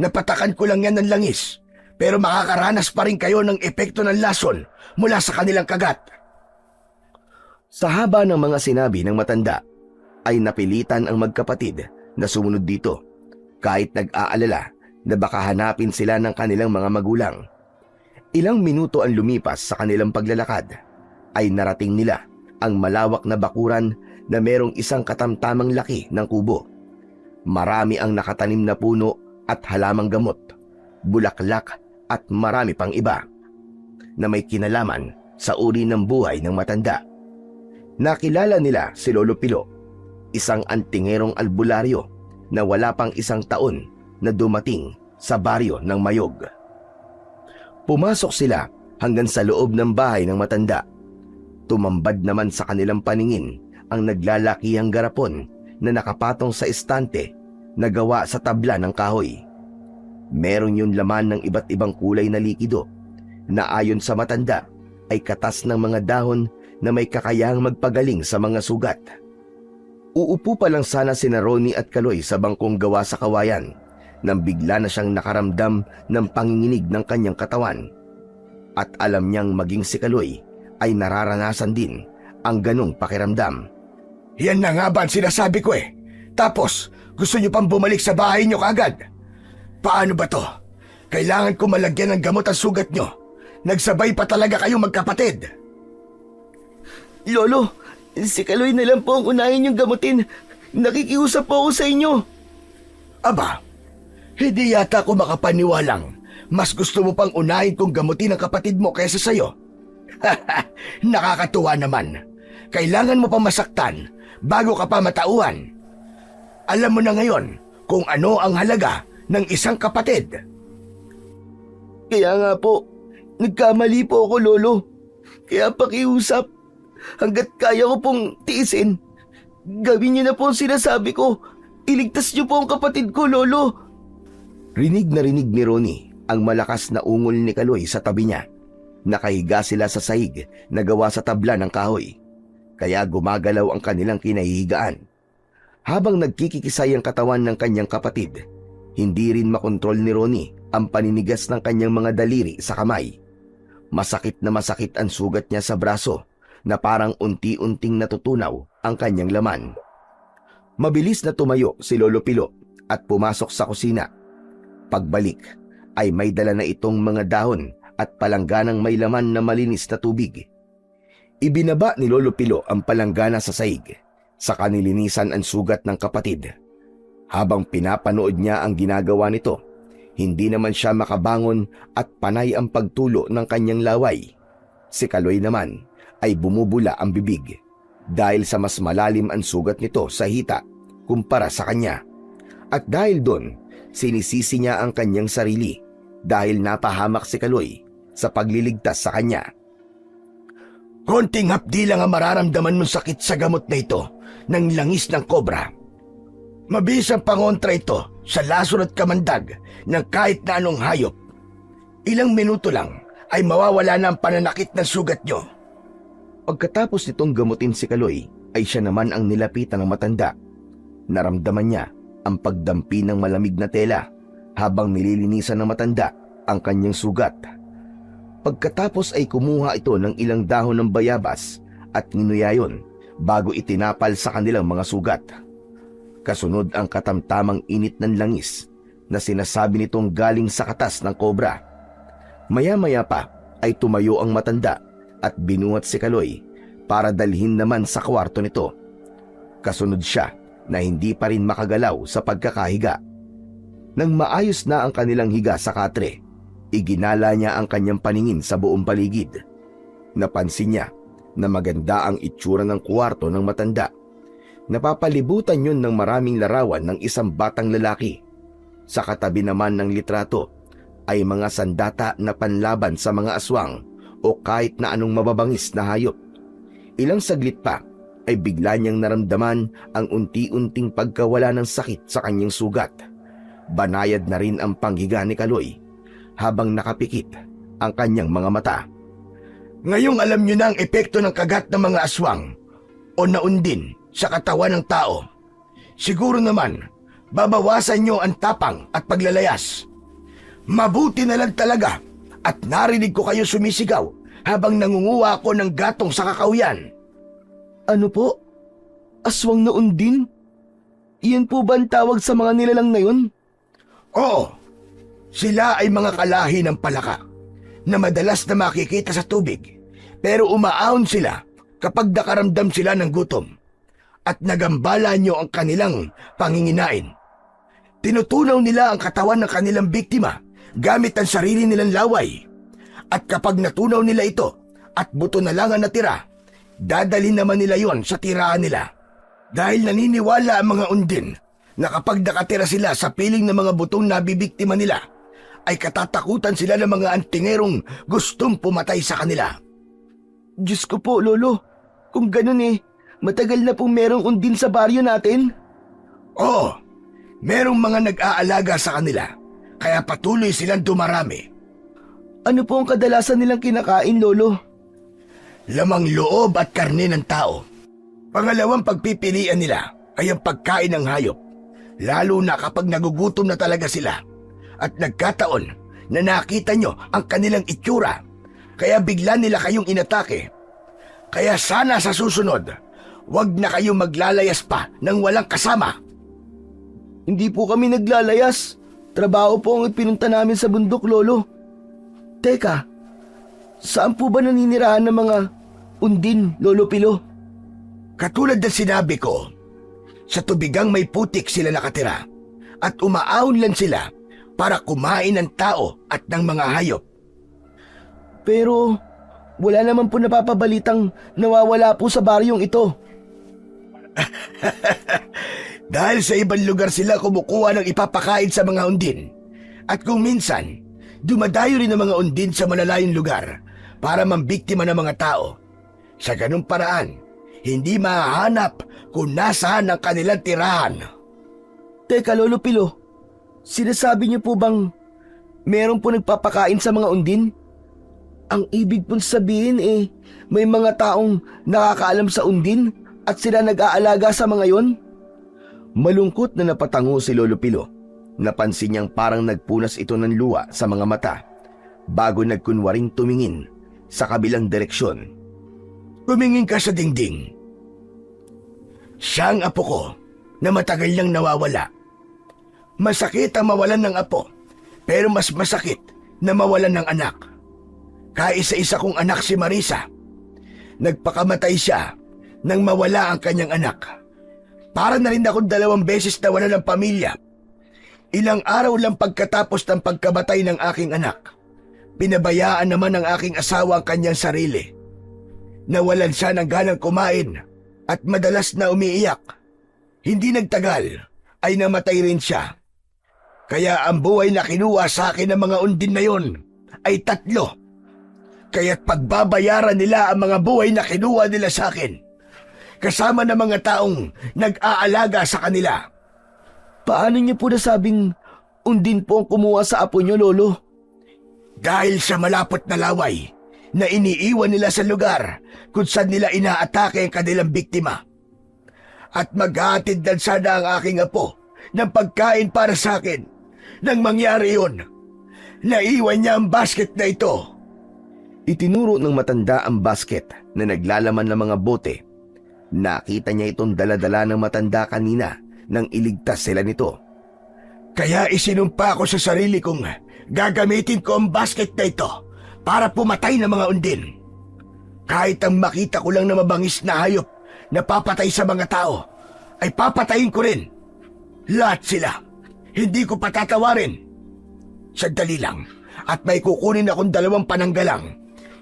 Napatakan ko lang yan ng langis, pero makakaranas pa rin kayo ng epekto ng lason mula sa kanilang kagat. Sa haba ng mga sinabi ng matanda, ay napilitan ang magkapatid na sumunod dito, kahit nag-aalala na baka hanapin sila ng kanilang mga magulang. Ilang minuto ang lumipas sa kanilang paglalakad, ay narating nila ang malawak na bakuran na merong isang katamtamang laki ng kubo. Marami ang nakatanim na puno at halamang gamot, bulaklak at marami pang iba na may kinalaman sa uri ng buhay ng matanda. Nakilala nila si Lolo Pilo, isang antingerong albularyo na wala pang isang taon na dumating sa baryo ng Mayog. Pumasok sila hanggang sa loob ng bahay ng matanda. Tumambad naman sa kanilang paningin ang naglalakihang garapon na nakapatong sa estante na gawa sa tabla ng kahoy. Meron yung laman ng iba't ibang kulay na likido na ayon sa matanda ay katas ng mga dahon na may kakayahang magpagaling sa mga sugat. Uupo pa lang sana sina Ronnie at Kaloy sa bangkong gawa sa kawayan nang bigla na siyang nakaramdam ng panginginig ng kanyang katawan. At alam niyang maging si Kaloy ay nararanasan din ang ganong pakiramdam. Yan na nga ba ang sinasabi ko eh. Tapos, gusto niyo pang bumalik sa bahay niyo kagad. Paano ba to? Kailangan ko malagyan ng gamot ang sugat niyo. Nagsabay pa talaga kayong magkapatid. Lolo, si Kaloy na lang po ang unahin niyong gamutin. Nakikiusap po ako sa inyo. Aba, hindi yata ako makapaniwalang mas gusto mo pang unahin kong gamutin ang kapatid mo kaysa sa'yo. Nakakatuwa naman. Kailangan mo pa masaktan bago ka pa matauhan. Alam mo na ngayon kung ano ang halaga ng isang kapatid. Kaya nga po, nagkamali po ako, Lolo. Kaya pakiusap, hanggat kaya ko pong tiisin, gawin niyo na po ang sinasabi ko. Iligtas niyo po ang kapatid ko, Lolo. Rinig na rinig ni Ronnie ang malakas na ungol ni Kaloy sa tabi niya. Nakahiga sila sa sahig na gawa sa tabla ng kahoy, kaya gumagalaw ang kanilang kinahihigaan. Habang nagkikikisay ang katawan ng kanyang kapatid, hindi rin makontrol ni Ronnie ang paninigas ng kanyang mga daliri sa kamay. Masakit na masakit ang sugat niya sa braso na parang unti-unting natutunaw ang kanyang laman. Mabilis na tumayo si Lolo Pilo at pumasok sa kusina. Pagbalik ay may dala na itong mga dahon at palangganang may laman na malinis na tubig. Ibinaba ni Lolo Pilo ang palanggana sa sahig, saka nilinisan ang sugat ng kapatid. Habang pinapanood niya ang ginagawa nito, hindi naman siya makabangon at panay ang pagtulo ng kanyang laway. Si Kaloy naman ay bumubula ang bibig dahil sa mas malalim ang sugat nito sa hita kumpara sa kanya. At dahil doon, sinisisi niya ang kanyang sarili dahil napahamak si Kaloy sa pagliligtas sa kanya. Konting hapdi lang ang mararamdaman mong sakit sa gamot na ito ng langis ng kobra. Mabis ang pangontra ito sa lason at kamandag ng kahit na anong hayop. Ilang minuto lang ay mawawala na ang pananakit ng sugat nyo. Pagkatapos nitong gamutin si Kaloy, ay siya naman ang nilapitan ng matanda. Naramdaman niya ang pagdampi ng malamig na tela habang nililinisan ng matanda ang kanyang sugat. Pagkatapos ay kumuha ito ng ilang dahon ng bayabas at ninuyayon bago itinapal sa kanilang mga sugat. Kasunod ang katamtamang init ng langis na sinasabi nitong galing sa katas ng kobra. Maya-maya pa ay tumayo ang matanda at binuhat si Kaloy para dalhin naman sa kwarto nito. Kasunod siya na hindi pa rin makagalaw sa pagkakahiga. Nang maayos na ang kanilang higa sa katre, iginala niya ang kanyang paningin sa buong paligid. Napansin niya na maganda ang itsura ng kwarto ng matanda. Napapalibutan yun ng maraming larawan ng isang batang lalaki. Sa katabi naman ng litrato ay mga sandata na panlaban sa mga aswang o kahit na anong mababangis na hayop. Ilang saglit pa ay bigla niyang naramdaman ang unti-unting pagkawala ng sakit sa kanyang sugat. Banayad na rin ang panghiga ni Kaloy habang nakapikit ang kanyang mga mata. Ngayong alam nyo na ang epekto ng kagat ng mga aswang o naundin sa katawan ng tao. Siguro naman, babawasan nyo ang tapang at paglalayas. Mabuti na lang talaga at narinig ko kayo sumisigaw habang nangunguha ako ng gatong sa kakauyan. Ano po? Aswang na undin? Iyan po ba ang tawag sa mga nilalang na yun? Oo, sila ay mga kalahi ng palaka na madalas na makikita sa tubig, pero umaahon sila kapag nakaramdam sila ng gutom at nagambala nyo ang kanilang panginginain. Tinutunaw nila ang katawan ng kanilang biktima gamit ang sarili nilang laway. At kapag natunaw nila ito at buto na lang ang natira, dadalhin naman nila yon sa tirahan nila. Dahil naniniwala ang mga undin na kapag nakatira sila sa piling ng mga butong nabibiktima nila, ay katatakutan sila ng mga antingerong gustong pumatay sa kanila. Diyos ko po, Lolo. Kung ganun matagal na pong merong undin sa baryo natin. Oo, merong mga nag-aalaga sa kanila, kaya patuloy silang dumarami. Ano po ang kadalasan nilang kinakain, Lolo? Lamang loob at karne ng tao. Pangalawang pagpipilian nila ay ang pagkain ng hayop, lalo na kapag nagugutom na talaga sila at nagkataon na nakita nyo ang kanilang itsura, kaya bigla nila kayong inatake. Kaya sana sa susunod, wag na kayong maglalayas pa ng walang kasama. Hindi po kami naglalayas. Trabaho po ang ipinunta namin sa bundok, Lolo. Teka, saan po ba naninirahan ng mga undin, Lolo Pilo? Katulad ng sinabi ko, sa tubigang may putik sila nakatira at umaahon lang sila para kumain ng tao at ng mga hayop. Pero wala naman po napapabalitang nawawala po sa baryong ito. Dahil sa ibang lugar sila kumukuha ng ipapakain sa mga undin. At kung minsan, dumadayo rin ang mga undin sa malalayong lugar para mambiktima ng mga tao. Sa ganung paraan, hindi mahahanap kung nasaan ang kanilang tirahan. Teka, Lolo Pilo, sinasabi niyo po bang meron po nagpapakain sa mga undin? Ang ibig pong sabihin may mga taong nakakaalam sa undin at sila nag-aalaga sa mga yon? Malungkot na napatango si Lolo Pilo. Napansin niyang parang nagpunas ito ng luha sa mga mata bago nagkunwaring tumingin sa kabilang direksyon. Tumingin ka sa dingding. Siya ang apo ko na matagal nang nawawala. Masakit ang mawalan ng apo, pero mas masakit na mawalan ng anak. Kaisa-isa kong anak si Marisa. Nagpakamatay siya nang mawala ang kanyang anak. Para na rin akong 2 beses nawala ng pamilya. Ilang araw lang pagkatapos ng pagkamatay ng aking anak, pinabayaan naman ng aking asawa ang kanyang sarili. Nawalan siya ng ganang kumain at madalas na umiiyak. Hindi nagtagal ay namatay rin siya. Kaya ang buhay na kinuha sa akin ng mga undin na yon ay 3. Kaya't pagbabayaran nila ang mga buhay na kinuha nila sa akin, kasama ng mga taong nag-aalaga sa kanila. Paano niyo po nasabing undin po ang kumuha sa apo niyo, Lolo? Dahil sa malapot na laway na iniiwan nila sa lugar kung saan nila inaatake ang kanilang biktima. At maghahatid lang sana ang aking apo ng pagkain para sa akin. Nang mangyari yun, naiwan niya ang basket na ito. Itinuro ng matanda ang basket na naglalaman ng mga bote. Nakita niya itong daladala ng matanda kanina nang iligtas sila nito. Kaya isinumpa ko sa sarili kong gagamitin ko ang basket na ito para pumatay ng mga undin. Kahit ang makita ko lang na mabangis na hayop na papatay sa mga tao, ay papatayin ko rin. Lahat sila. Hindi ko patatawarin. Sandali lang, at may kukunin akong 2 pananggalang.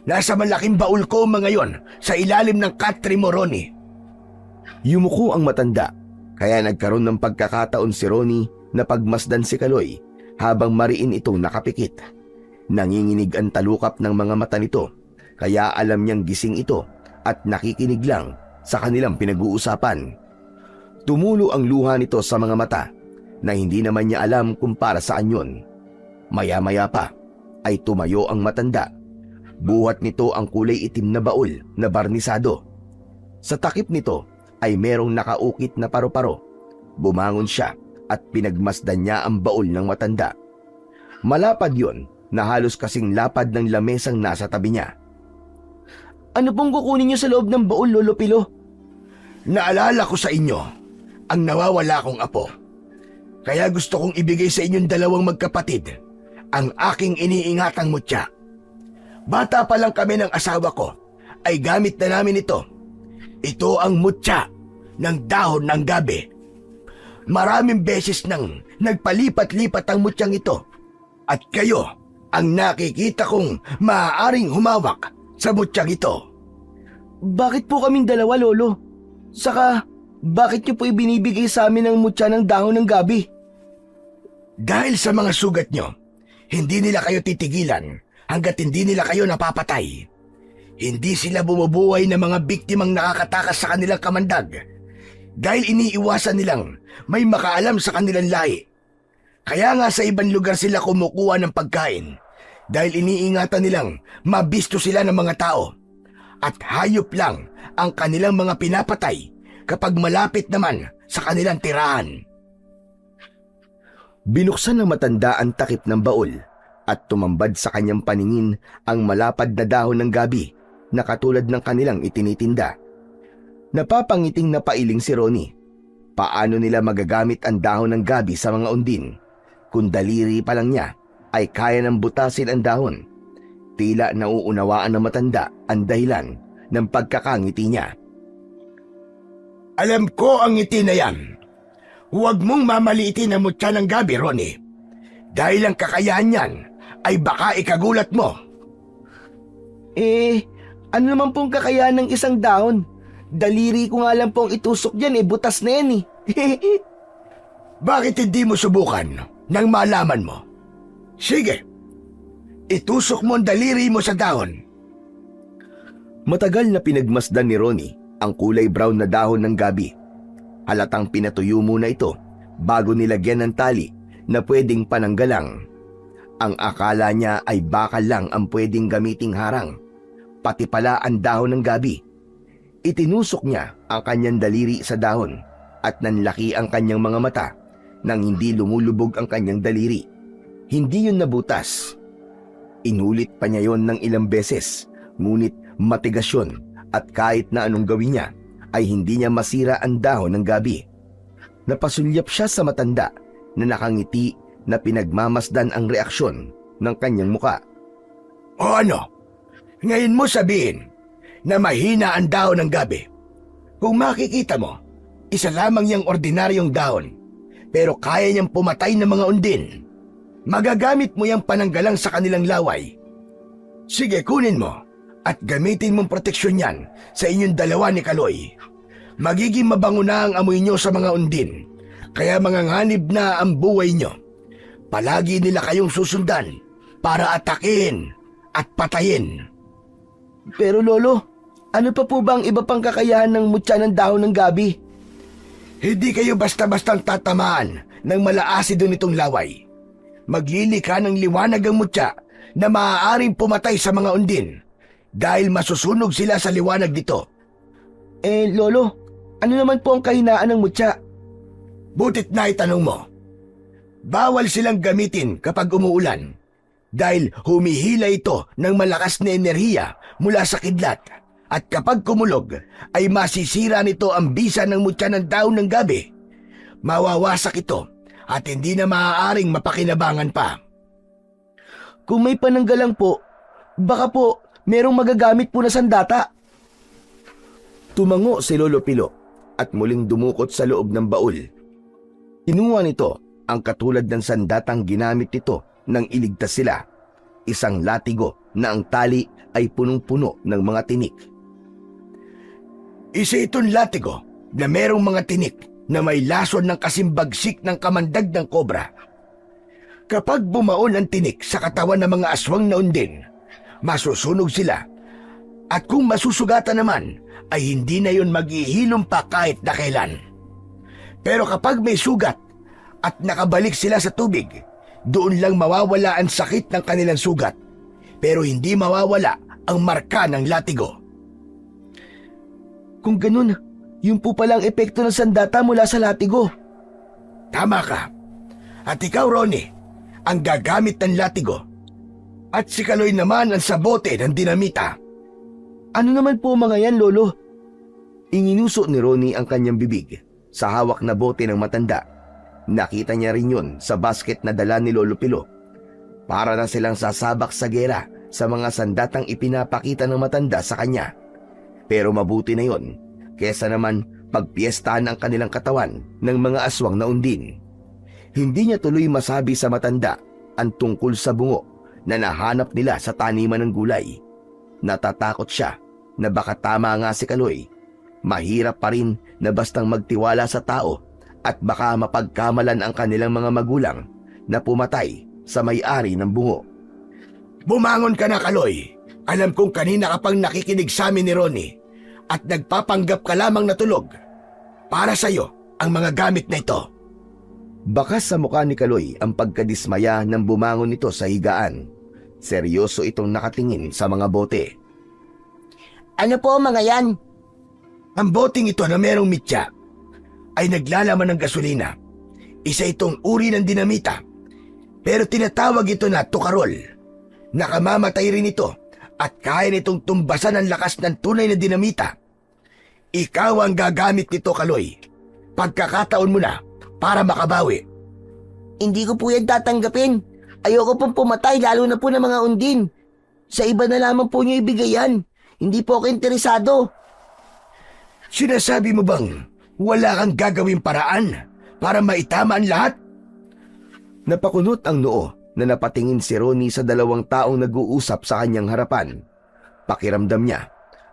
Nasa malaking baul ko mga yon sa ilalim ng Katre Moroni. Yumuko ang matanda, kaya nagkaroon ng pagkakataon si Ronnie na pagmasdan si Kaloy habang mariin itong nakapikit. Nanginginig ang talukap ng mga mata nito, kaya alam niyang gising ito at nakikinig lang sa kanilang pinag-uusapan. Tumulo ang luha nito sa mga mata na hindi naman niya alam kung para saan yun. Maya-maya pa ay tumayo ang matanda. Buhat nito ang kulay itim na baul na barnisado. Sa takip nito ay merong nakaukit na paru-paro. Bumangon siya at pinagmasdan niya ang baul ng matanda. Malapad yon na halos kasing lapad ng lamesang nasa tabi niya. Ano pong kukunin niyo sa loob ng baul, Lolo Pilo? Naalala ko sa inyo ang nawawala kong apo. Kaya gusto kong ibigay sa inyong 2 magkapatid ang aking iniingatang mutya. Bata pa lang kami ng asawa ko ay gamit na namin ito. Ito ang mutya ng dahon ng gabi. Maraming beses nang nagpalipat-lipat ang mutyang ito. At kayo ang nakikita kong maaaring humawak sa mutyang ito. Bakit po kaming 2, Lolo? Saka, bakit niyo po ibinibigay sa amin ang mutya ng dahon ng gabi? Dahil sa mga sugat nyo, hindi nila kayo titigilan hanggat hindi nila kayo napapatay. Hindi sila bumubuhay ng mga biktimang nakakatakas sa kanilang kamandag dahil iniiwasan nilang may makaalam sa kanilang lahi. Kaya nga sa ibang lugar sila kumukuha ng pagkain dahil iniingatan nilang mabisto sila ng mga tao at hayop lang ang kanilang mga pinapatay kapag malapit naman sa kanilang tirahan. Binuksan ng matanda ang takip ng baul at tumambad sa kanyang paningin ang malapad na dahon ng gabi na katulad ng kanilang itinitinda. Napapangiting napailing si Ronnie. Paano nila magagamit ang dahon ng gabi sa mga undin? Kung daliri pa lang niya ay kaya nang butasin ang dahon. Tila nauunawaan ng matanda ang dahilan ng pagkakangiti niya. Alam ko ang ngiti na yan. Huwag mong mamaliitin ang mutya ng gabi, Ronnie. Dahil ang kakayahan niyan ay baka ikagulat mo. Ano naman pong kakayahan ng isang dahon? Daliri ko nga lang pong itusok dyan butas na yan Bakit hindi mo subukan nang malaman mo? Sige, itusok mo ang daliri mo sa dahon. Matagal na pinagmasdan ni Ronnie ang kulay brown na dahon ng gabi. Halatang pinatuyo muna ito bago nilagyan ng tali na pwedeng pananggalang. Ang akala niya ay bakal lang ang pwedeng gamiting harang, pati pala ang dahon ng gabi. Itinusok niya ang kanyang daliri sa dahon at nanlaki ang kanyang mga mata nang hindi lumulubog ang kanyang daliri. Hindi yun nabutas. Inulit pa niya yon ng ilang beses, ngunit matigas yun at kahit na anong gawin niya ay hindi niya masira ang dahon ng gabi. Napasulyap siya sa matanda na nakangiti na pinagmamasdan ang reaksyon ng kanyang muka. O ano? Ngayon mo sabihin na mahina ang dahon ng gabi. Kung makikita mo, isa lamang yung ordinaryong dahon, pero kaya niyang pumatay ng mga undin. Magagamit mo yung pananggalang sa kanilang laway. Sige, kunin mo at gamitin mong proteksyon yan sa inyong dalawa ni Kaloy. Magiging mabango na ang amoy nyo sa mga undin, kaya manganganib na ang buhay nyo. Palagi nila kayong susundan para atakin at patayin. Pero Lolo, ano pa po ba ang iba pang kakayahan ng mutya ng dahon ng gabi? Hindi kayo basta-bastang tatamaan ng malaasido nitong laway. Maglilikha ng liwanag ang mutya na maaaring pumatay sa mga undin dahil masusunog sila sa liwanag nito. Lolo, ano naman po ang kahinaan ng mutya? Butit na itanong mo. Bawal silang gamitin kapag umuulan dahil humihila ito ng malakas na enerhiya mula sa kidlat at kapag kumulog ay masisira nito ang bisa ng mutya ng dahon ng gabi. Mawawasak ito at hindi na maaaring mapakinabangan pa. Kung may pananggalang po, baka po merong magagamit po na sandata. Tumango si Lolo Pilo at muling dumukot sa loob ng baul. Kinuha nito ang katulad ng sandatang ginamit nito nang iligtas sila. Isang latigo na ang tali ay punong-puno ng mga tinik. Isa itong latigo na merong mga tinik na may lason ng kasimbagsik ng kamandag ng kobra. Kapag bumaon ang tinik sa katawan ng mga aswang na undin, masusunog sila. At kung masusugatan naman, ay hindi na yun maghihilom pa kahit na kailan. Pero kapag may sugat at nakabalik sila sa tubig, doon lang mawawala ang sakit ng kanilang sugat, pero hindi mawawala ang marka ng latigo. Kung ganun, yun po palang epekto ng sandata mula sa latigo. Tama ka. At ikaw, Ronnie, ang gagamit ng latigo. At si Kaloy naman ang sabote ng dinamita. Ano naman po mga yan, Lolo? Inginuso ni Ronnie ang kanyang bibig sa hawak na bote ng matanda. Nakita niya rin yun sa basket na dala ni Lolo Pilo. Para na silang sasabak sa gera sa mga sandatang ipinapakita ng matanda sa kanya. Pero mabuti na yon kesa naman pagpiestahan ang kanilang katawan ng mga aswang na undin. Hindi niya tuloy masabi sa matanda ang tungkol sa bungo na nahanap nila sa taniman ng gulay. Natatakot siya na baka tama nga si Kaloy. Mahirap pa rin na bastang magtiwala sa tao at baka mapagkamalan ang kanilang mga magulang na pumatay sa may-ari ng bungo. Bumangon ka na, Kaloy. Alam kong kanina ka pang nakikinig sa amin ni Ronnie at nagpapanggap ka lamang na tulog. Para sa'yo ang mga gamit na ito. Bakas sa mukha ni Kaloy ang pagkadismaya nang bumangon nito sa higaan. Seryoso itong nakatingin sa mga bote. Ano po mga yan? Ang boteng ito na merong mitya ay naglalaman ng gasolina. Isa itong uri ng dinamita. Pero tinatawag ito na tukarol. Nakamamatay rin ito at kaya nitong tumbasan ang lakas ng tunay na dinamita. Ikaw ang gagamit nito, Kaloy. Pagkakataon mo na para makabawi. Hindi ko po yan tatanggapin. Ayoko pong pumatay, lalo na po ng mga undin. Sa iba na lamang po niyo ibigay yan. Hindi po ako interesado. Sinasabi mo bang wala kang gagawing paraan para maitama ang lahat? Napakunot ang noo na napatingin si Ronnie sa dalawang taong nag-uusap sa kanyang harapan. Pakiramdam niya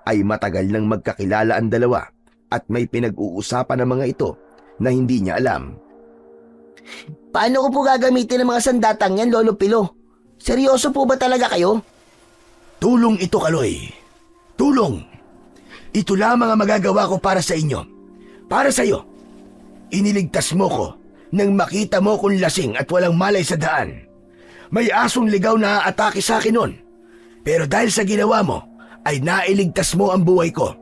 ay matagal nang magkakilala ang dalawa at may pinag-uusapan ng mga ito na hindi niya alam. Paano ko po gagamitin ang mga sandatang yan, Lolo Pilo? Seryoso po ba talaga kayo? Tulong ito, Kaloy. Tulong. Ito lamang ang magagawa ko para sa inyo. Para sa iyo. Iniligtas mo ko nang makita mo kong lasing at walang malay sa daan. May asong ligaw na aatake sa akin noon. Pero dahil sa ginawa mo, ay nailigtas mo ang buhay ko.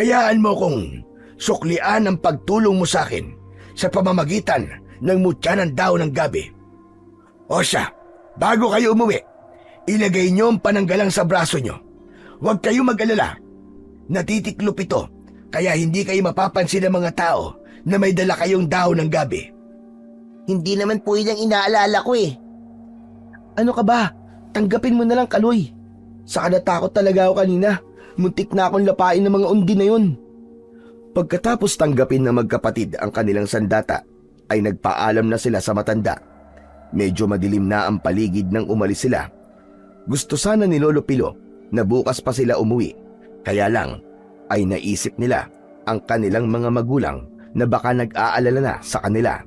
Hayaan mo kong suklian ang pagtulong mo sa akin sa pamamagitan ng mutya ng daw ng gabi. O siya, bago kayo umuwi, ilagay niyo ang pananggalang sa braso niyo. Huwag kayo mag-alala. Natitiklop ito, kaya hindi kayo mapapansin ng mga tao na may dala kayong daw ng gabi. Hindi naman po yun ang inaalala ko eh. Ano ka ba? Tanggapin mo na lang, Kaloy. Saka natakot talaga ako kanina. Muntik na akong lapain ng mga undi na yun. Pagkatapos tanggapin ng magkapatid ang kanilang sandata, ay nagpaalam na sila sa matanda. Medyo madilim na ang paligid nang umalis sila. Gusto sana ni Lolo Pilo na bukas pa sila umuwi. Kaya lang ay naisip nila ang kanilang mga magulang na baka nag-aalala na sa kanila.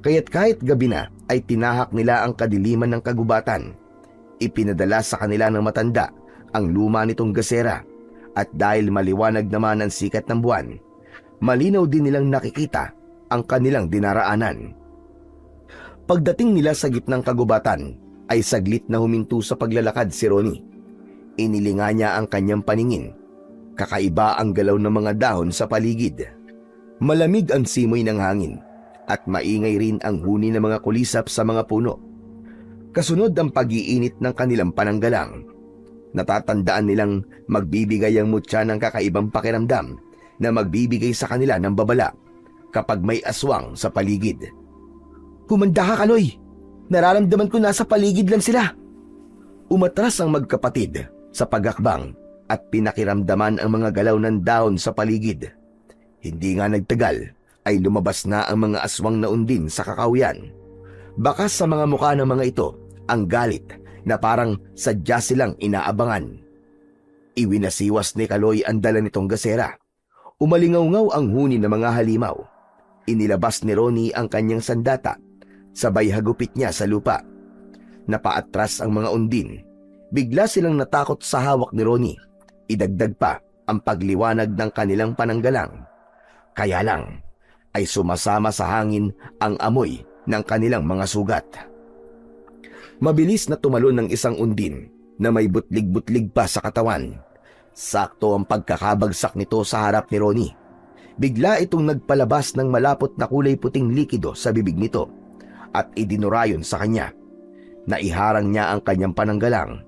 Kaya't kahit gabi na ay tinahak nila ang kadiliman ng kagubatan. Ipinadala sa kanila ng matanda ang luma nitong gasera at dahil maliwanag naman ang sikat ng buwan, malinaw din nilang nakikita ang kanilang dinaraanan. Pagdating nila sa gitnang kagubatan ay saglit na huminto sa paglalakad si Ronnie. Inilinga niya ang kanyang paningin. Kakaiba ang galaw ng mga dahon sa paligid. Malamig ang simoy ng hangin at maingay rin ang huni ng mga kulisap sa mga puno. Kasunod ang pag-iinit ng kanilang pananggalang. Natatandaan nilang magbibigay ang mutya ng kakaibang pakiramdam na magbibigay sa kanila ng babala kapag may aswang sa paligid. Humanda ka, Kaloy. Nararamdaman ko nasa paligid lang sila. Umatras ang magkapatid sa pagakbang at pinakiramdaman ang mga galaw ng dahon sa paligid. Hindi nga nagtagal ay lumabas na ang mga aswang na undin sa kakahuyan. Bakas sa mga mukha ng mga ito ang galit na parang sadya silang inaabangan. Iwinasiwas ni Kaloy ang dala nitong gasera. Umalingaw-ngaw ang huni ng mga halimaw. Inilabas ni Ronnie ang kanyang sandata. Sabay hagupit niya sa lupa. Napaatras ang mga undin. Bigla silang natakot sa hawak ni Ronnie. Idagdag pa ang pagliwanag ng kanilang pananggalang. Kaya lang ay sumasama sa hangin ang amoy ng kanilang mga sugat. Mabilis na tumalon ng isang undin na may butlig-butlig pa sa katawan. Sakto ang pagkakabagsak nito sa harap ni Ronnie. Bigla itong nagpalabas ng malapot na kulay puting likido sa bibig nito at idinurayon sa kanya. Naiharang niya ang kanyang pananggalang.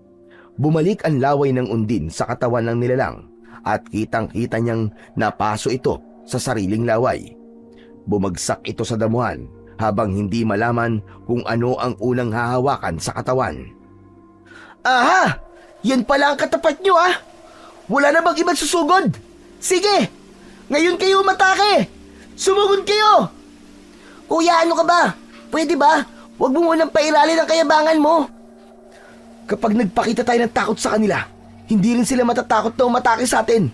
Bumalik ang laway ng undin sa katawan ng nilalang at kitang-kita niyang napaso ito sa sariling laway. Bumagsak ito sa damuhan habang hindi malaman kung ano ang unang hahawakan sa katawan. Aha! Yan pala ang katapat nyo ah! Wala na bang ibang susugod? Sige! Ngayon kayo umatake! Sumugod kayo! Kuya, ano ka ba? Pwede ba? Huwag mo munang pairali ng kayabangan mo. Kapag nagpakita tayo ng takot sa kanila, hindi rin sila matatakot na umatake sa atin.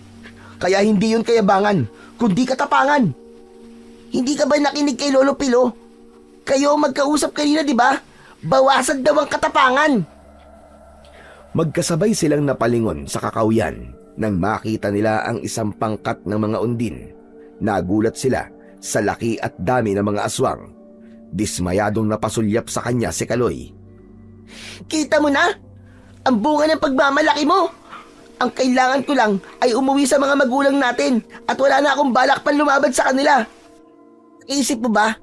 Kaya hindi yun kayabangan, kundi katapangan. Hindi ka ba nakinig kay Lolo Pilo? Kayo magkausap kanina, di ba? Bawasan daw ang katapangan. Magkasabay silang napalingon sa kakawyan nang makita nila ang isang pangkat ng mga undin. Nagulat sila sa laki at dami ng mga aswang. Dismayadong napasulyap sa kanya si Kaloy. Kita mo na? Ang bunga ng pagmamalaki mo. Ang kailangan ko lang ay umuwi sa mga magulang natin at wala na akong balak pang lumaban sa kanila. Isip mo ba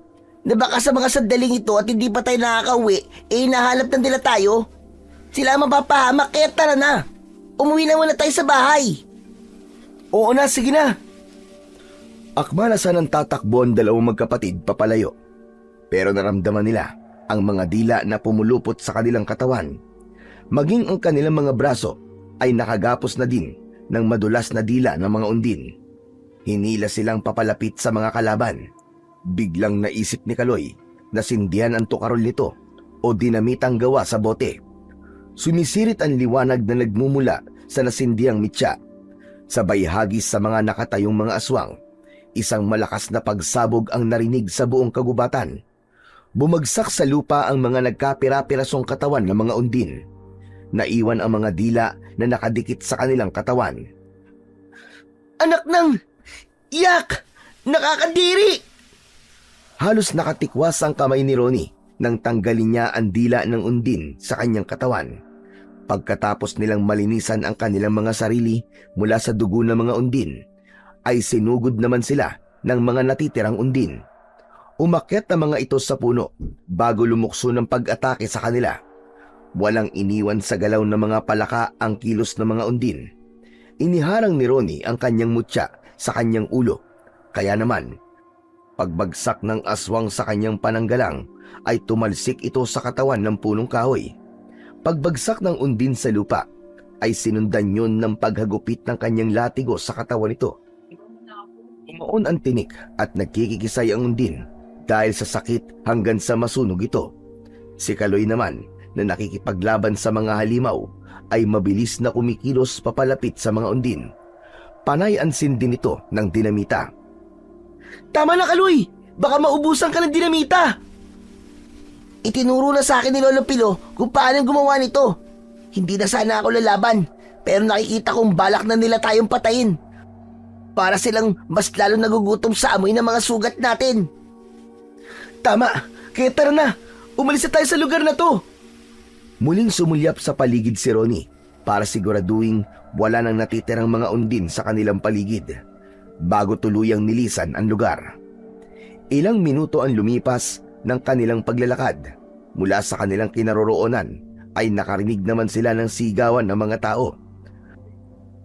na baka sa mga sandaling ito at hindi pa tayo nakakauwi, nahalap na nila tayo? Sila ang mapapahamak, kaya tara na. Umuwi na muna tayo sa bahay. Oo na, sige na. Akma na sanang tatakbo ang dalawang magkapatid papalayo. Pero naramdaman nila ang mga dila na pumulupot sa kanilang katawan. Maging ang kanilang mga braso ay nakagapos na din ng madulas na dila ng mga undin. Hinila silang papalapit sa mga kalaban. Biglang naisip ni Kaloy na sindihan ang tukarol nito o dinamitang gawa sa bote. Sumisirit ang liwanag na nagmumula sa nasindihang mitya. Sabay hagis sa mga nakatayong mga aswang. Isang malakas na pagsabog ang narinig sa buong kagubatan. Bumagsak sa lupa ang mga nagkapira-pirasong katawan ng mga undin. Naiwan ang mga dila na nakadikit sa kanilang katawan. Anak ng... Yak! Nakakadiri! Halos nakatikwas ang kamay ni Ronnie nang tanggalin niya ang dila ng undin sa kanyang katawan. Pagkatapos nilang malinisan ang kanilang mga sarili mula sa dugo ng mga undin, ay sinugod naman sila ng mga natitirang undin. Umakyat ang mga ito sa puno bago lumukso ng pag-atake sa kanila. Walang iniwan sa galaw ng mga palaka ang kilos ng mga undin. Iniharang ni Ronnie ang kanyang mutya sa kanyang ulo. Kaya naman, pagbagsak ng aswang sa kanyang pananggalang ay tumalsik ito sa katawan ng punong kahoy. Pagbagsak ng undin sa lupa ay sinundan yun ng paghagupit ng kanyang latigo sa katawan nito. Umaon ang tinik at nagkikikisay ang undin dahil sa sakit hanggang sa masunog ito. Si Kaloy naman na nakikipaglaban sa mga halimaw ay mabilis na kumikilos papalapit sa mga undin. Panay ang sindi nito ng dinamita. Tama na, Kaloy! Baka maubusan ka ng dinamita! Itinuro na sa akin ni Lolo Pilo kung paano gumawa nito. Hindi na sana ako lalaban, pero nakikita kong balak na nila tayong patayin. Para silang mas lalo nagugutom sa amoy ng mga sugat natin. Tama, kaya tara na. Umalis na tayo sa lugar na to. Muling sumulyap sa paligid si Ronnie para siguraduhin wala nang natitirang mga undin sa kanilang paligid bago tuluyang nilisan ang lugar. Ilang minuto ang lumipas ng kanilang paglalakad. Mula sa kanilang kinaroroonan ay nakarinig naman sila ng sigawan ng mga tao.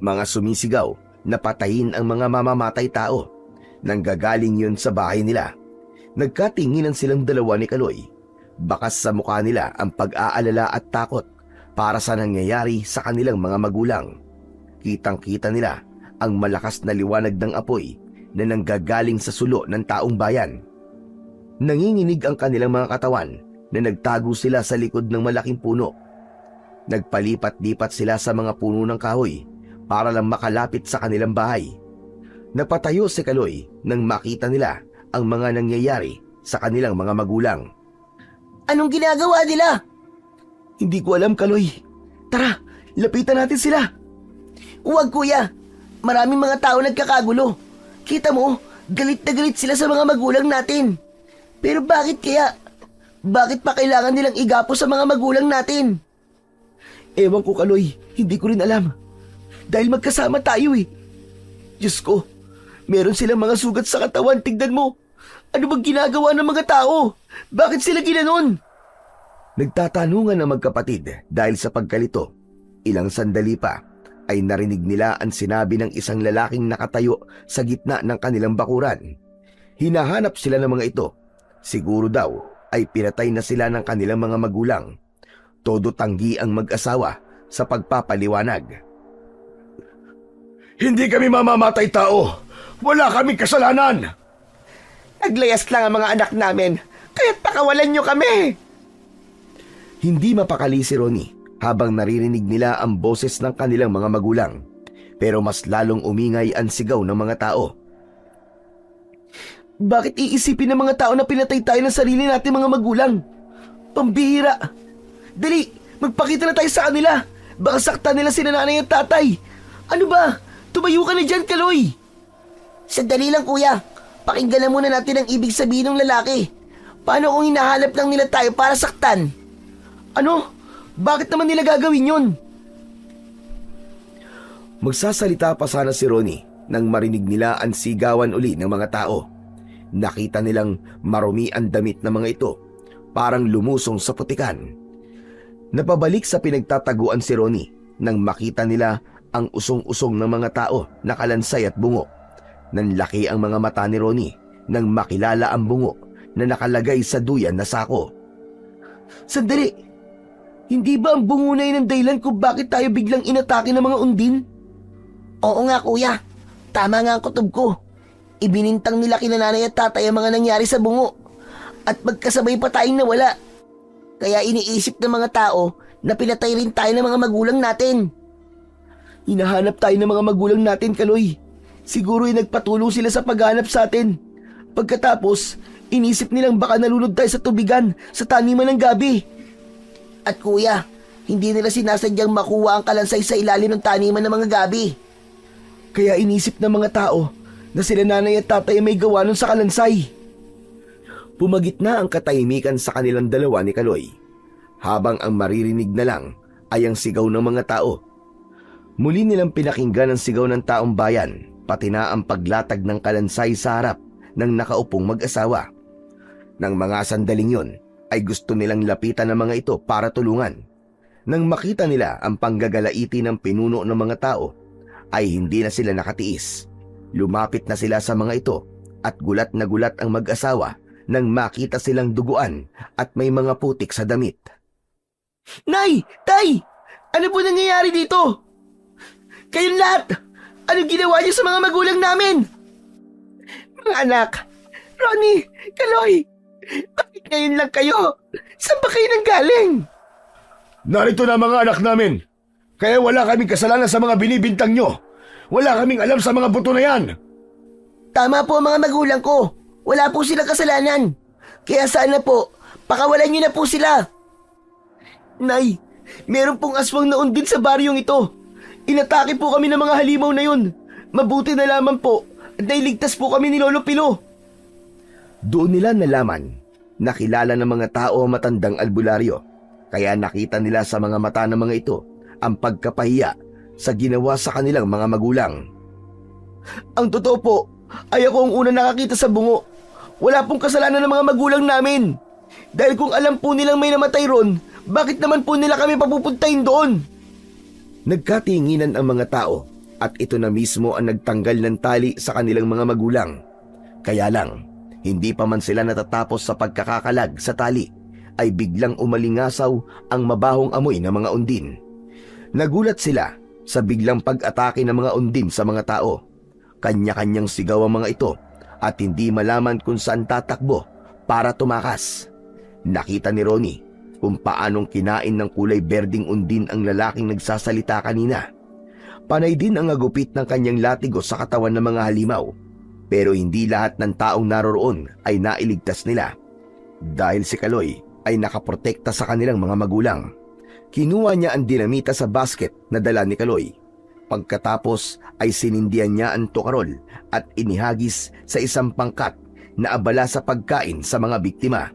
Mga sumisigaw na patayin ang mga mamamatay tao. Nanggagaling yun sa bahay nila. Nagkatinginan silang dalawa ni Kaloy. Bakas sa mukha nila ang pag-aalala at takot para sa nangyayari sa kanilang mga magulang. Kitang-kita nila ang malakas na liwanag ng apoy na nanggagaling sa sulo ng taong bayan. Nanginginig ang kanilang mga katawan na nagtago sila sa likod ng malaking puno. Nagpalipat-lipat sila sa mga puno ng kahoy para lang makalapit sa kanilang bahay. Napatayo si Kaloy nang makita nila ang mga nangyayari sa kanilang mga magulang. Anong ginagawa nila? Hindi ko alam, Kaloy. Tara, lapitan natin sila. Huwag, kuya. Maraming mga tao nagkakagulo. Kita mo, galit na galit sila sa mga magulang natin. Pero bakit kaya? Bakit pa kailangan nilang igapo sa mga magulang natin? Ewan ko, Kaloy. Hindi ko rin alam. Dahil magkasama tayo eh. Diyos ko, meron silang mga sugat sa katawan. Tignan mo. Ano bang ginagawa ng mga tao? Bakit sila ginanon? Nagtatanungan ang magkapatid dahil sa pagkalito. Ilang sandali pa ay narinig nila ang sinabi ng isang lalaking nakatayo sa gitna ng kanilang bakuran. Hinahanap sila ng mga ito. Siguro daw ay pinatay na sila ng kanilang mga magulang. Todo tanggi ang mag-asawa sa pagpapaliwanag. Hindi kami mamamatay tao. Wala kaming kasalanan. Naglayas lang ang mga anak namin, kaya't pakawalan nyo kami. Hindi mapakali si Ronnie habang naririnig nila ang boses ng kanilang mga magulang. Pero mas lalong umingay ang sigaw ng mga tao. Bakit iisipin ng mga tao na pinatay tayo ng sarili natin mga magulang? Pambihira! Dali, magpakita na tayo sa kanila. Baka saktan nila si nanay at tatay. Ano ba? Tumayo ka na dyan, Kaloy! Sandali lang, kuya. Pakinggan na muna natin ang ibig sabihin ng lalaki. Paano kung hinahanap lang nila tayo para saktan? Ano? Bakit naman nila gagawin yun? Magsasalita pa sana si Ronnie nang marinig nila ang sigawan uli ng mga tao. Nakita nilang marumi ang damit ng mga ito, parang lumusong sa putikan. Napabalik sa pinagtataguan si Ronnie nang makita nila ang usong-usong ng mga tao na kalansay at bungo. Nanlaki ang mga mata ni Ronnie nang makilala ang bungo na nakalagay sa duyan na sako. Sandali! Hindi ba ang bungo na yun ang dahilan kung bakit tayo biglang inatake ng mga undin? Oo nga kuya, tama nga ang kutob ko. Ibinintang nila kina nanay at tatay ang mga nangyari sa bungo. At magkasabay pa tayong nawala. Kaya iniisip ng mga tao na pinatay rin tayo ng mga magulang natin. Hinahanap tayo ng mga magulang natin, Kaloy. Siguro ay nagpatulong sila sa paghanap sa atin. Pagkatapos, inisip nilang baka nalunod tayo sa tubigan sa taniman ng gabi. At kuya, hindi nila sinasadyang makuha ang kalansay sa ilalim ng taniman ng mga gabi. Kaya inisip ng mga tao na sila nanay at tatay ay may gawa nun sa kalansay. Pumagitna ang katahimikan sa kanilang dalawa ni Kaloy, habang ang maririnig na lang ay ang sigaw ng mga tao. Muli nilang pinakinggan ang sigaw ng taong bayan, pati na ang paglatag ng kalansay sa harap ng nakaupong mag-asawa. Nang mga sandaling yon, ay gusto nilang lapitan ng mga ito para tulungan. Nang makita nila ang panggagalaiti ng pinuno ng mga tao, ay hindi na sila nakatiis. Lumapit na sila sa mga ito at gulat na gulat ang mag-asawa nang makita silang duguan at may mga putik sa damit. Nay! Tay! Ano po nangyayari dito? Kayong lahat! Anong ginawa niyo sa mga magulang namin? Mga anak! Ronnie! Kaloy! Bakit ngayon lang kayo? Saan ba kayo nanggaling? Narito na mga anak namin. Kaya wala kaming kasalanan sa mga binibintang nyo. Wala kaming alam sa mga buto na yan. Tama po ang mga magulang ko. Wala po silang kasalanan. Kaya sana po, pakawalan niyo na po sila. Nay, meron pong aswang na undin sa baryong ito. Inatake po kami ng mga halimaw na yun. Mabuti na lamang po at nailigtas po kami ni Lolo Pilo. Doon nila nalaman na kilala ng mga tao ang matandang albularyo, kaya nakita nila sa mga mata ng mga ito ang pagkapahiya sa ginawa sa kanilang mga magulang. Ang totoo po, ay ako ang una nakakita sa bungo. Wala pong kasalanan ng mga magulang namin. Dahil kung alam po nilang may namatay ron, bakit naman po nila kami papupuntahin doon? Nagkatinginan ang mga tao at ito na mismo ang nagtanggal ng tali sa kanilang mga magulang. Kaya lang, hindi pa man sila natatapos sa pagkakakalag sa tali, ay biglang umalingasaw ang mabahong amoy ng mga undin. Nagulat sila sa biglang pag-atake ng mga undin sa mga tao. Kanya-kanyang sigaw ang mga ito at hindi malaman kung saan tatakbo para tumakas. Nakita ni Ronnie kung paanong kinain ng kulay berding undin ang lalaking nagsasalita kanina. Panay din ang agupit ng kanyang latigo sa katawan ng mga halimaw, pero hindi lahat ng taong naroroon ay nailigtas nila. Dahil si Kaloy ay nakaprotekta sa kanilang mga magulang. Kinuha niya ang dinamita sa basket na dala ni Kaloy. Pagkatapos ay sinindihan niya ang tukarol at inihagis sa isang pangkat na abala sa pagkain sa mga biktima.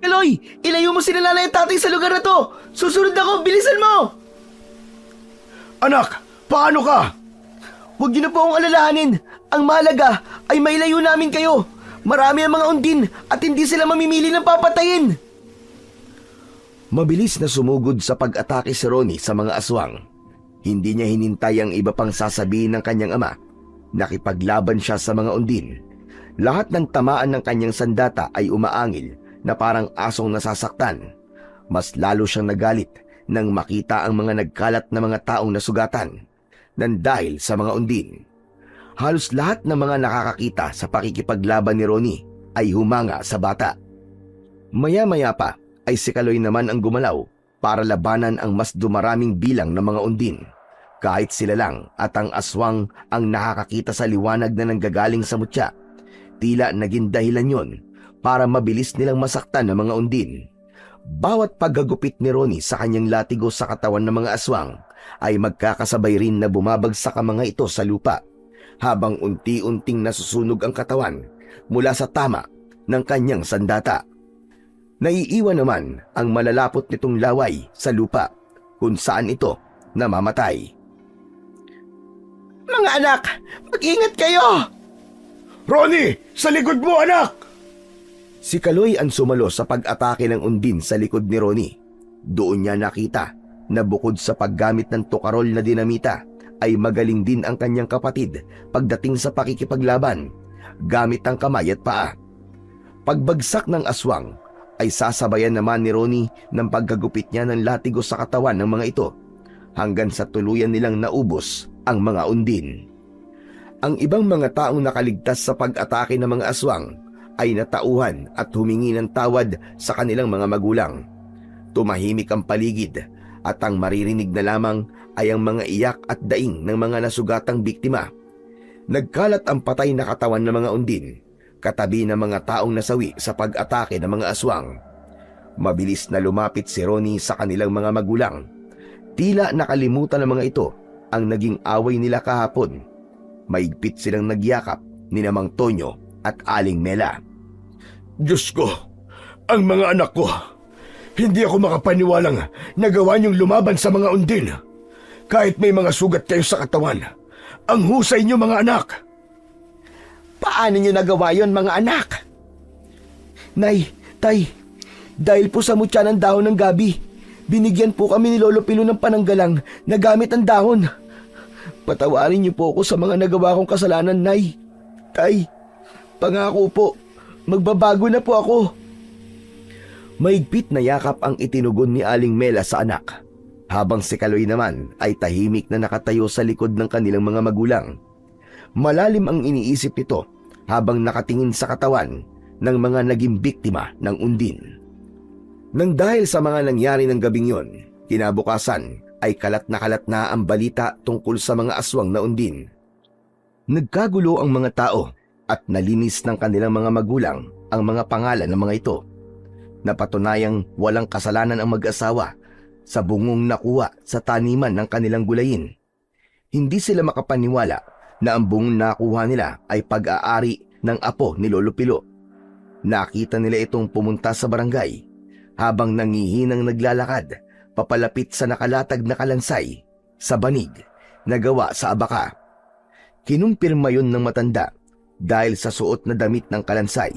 Kaloy, ilayo mo sila nanay at tatay sa lugar na to. Susunod ako, bilisan mo! Anak, paano ka? Huwag niyo na po akong alalahanin. Ang mahalaga ay mailayo namin kayo. Marami ang mga undin at hindi sila mamimili ng papatayin. Mabilis na sumugod sa pag-atake si Ronnie sa mga aswang. Hindi niya hinintay ang iba pang sasabihin ng kanyang ama. Nakipaglaban siya sa mga undin. Lahat ng tamaan ng kanyang sandata ay umaangil na parang asong nasasaktan. Mas lalo siyang nagalit nang makita ang mga nagkalat na mga taong nasugatan nang dahil sa mga undin. Halos lahat ng mga nakakakita sa pakikipaglaban ni Ronnie ay humanga sa bata. Maya-maya pa ay si Kaloy naman ang gumalaw para labanan ang mas dumaraming bilang ng mga undin. Kahit sila lang at ang aswang ang nakakakita sa liwanag na nanggagaling sa mutya, tila naging dahilan yon para mabilis nilang masaktan ng mga undin. Bawat paggagupit ni Ronnie sa kanyang latigo sa katawan ng mga aswang ay magkakasabay rin na bumabagsak ang mga ito sa lupa, habang unti-unting nasusunog ang katawan mula sa tama ng kanyang sandata. Naiiwan naman ang malalapot nitong laway sa lupa kung saan ito namamatay. Mga anak, mag-ingat kayo! Ronnie, sa likod mo, anak! Si Kaloy ang sumalo sa pag-atake ng undin sa likod ni Ronnie. Doon niya nakita na bukod sa paggamit ng tukarol na dinamita ay magaling din ang kanyang kapatid pagdating sa pakikipaglaban gamit ang kamay at paa. Pagbagsak ng aswang ay sasabayan naman ni Ronnie ng paggagupit niya ng latigo sa katawan ng mga ito hanggang sa tuluyan nilang naubos ang mga undin. Ang ibang mga taong nakaligtas sa pag-atake ng mga aswang ay natauhan at humingi ng tawad sa kanilang mga magulang. Tumahimik ang paligid at ang maririnig na lamang ay ang mga iyak at daing ng mga nasugatang biktima. Nagkalat ang patay na katawan ng mga undin, katabi ng mga taong nasawi sa pag-atake ng mga aswang. Mabilis na lumapit si Ronnie sa kanilang mga magulang. Tila nakalimutan ng mga ito ang naging away nila kahapon. Maigpit silang nagyakap ni Mang Tonyo at Aling Mela. Diyos ko, ang mga anak ko. Hindi ako makapaniwalang nagawa niyong lumaban sa mga undin. Kahit may mga sugat kayo sa katawan. Ang husay niyo mga anak. Paano niyo nagawa yon mga anak? Nay, tay, dahil po sa mutya ng dahon ng gabi, binigyan po kami ni Lolo Pilo ng pananggalang na gamit ang dahon. Patawarin niyo po ako sa mga nagawa kong kasalanan, Nay. Tay, pangako po, magbabago na po ako. Maigpit na yakap ang itinugon ni Aling Mela sa anak, habang si Kaloy naman ay tahimik na nakatayo sa likod ng kanilang mga magulang. Malalim ang iniisip nito habang nakatingin sa katawan ng mga naging biktima ng undin. Nang dahil sa mga nangyari ng gabing yon, kinabukasan ay kalat na ang balita tungkol sa mga aswang na undin. Nagkagulo ang mga tao at nalinis ng kanilang mga magulang ang mga pangalan ng mga ito. Napatunayang walang kasalanan ang mag-asawa sa bungong nakuha sa taniman ng kanilang gulayin. Hindi sila makapaniwala na ang bungong nakuha nila ay pag-aari ng apo ni Lolo Pilo. Nakita nila itong pumunta sa barangay habang nangihinang naglalakad papalapit sa nakalatag na kalansay sa banig na gawa sa abaka. Kinumpirma yun ng matanda dahil sa suot na damit ng kalansay,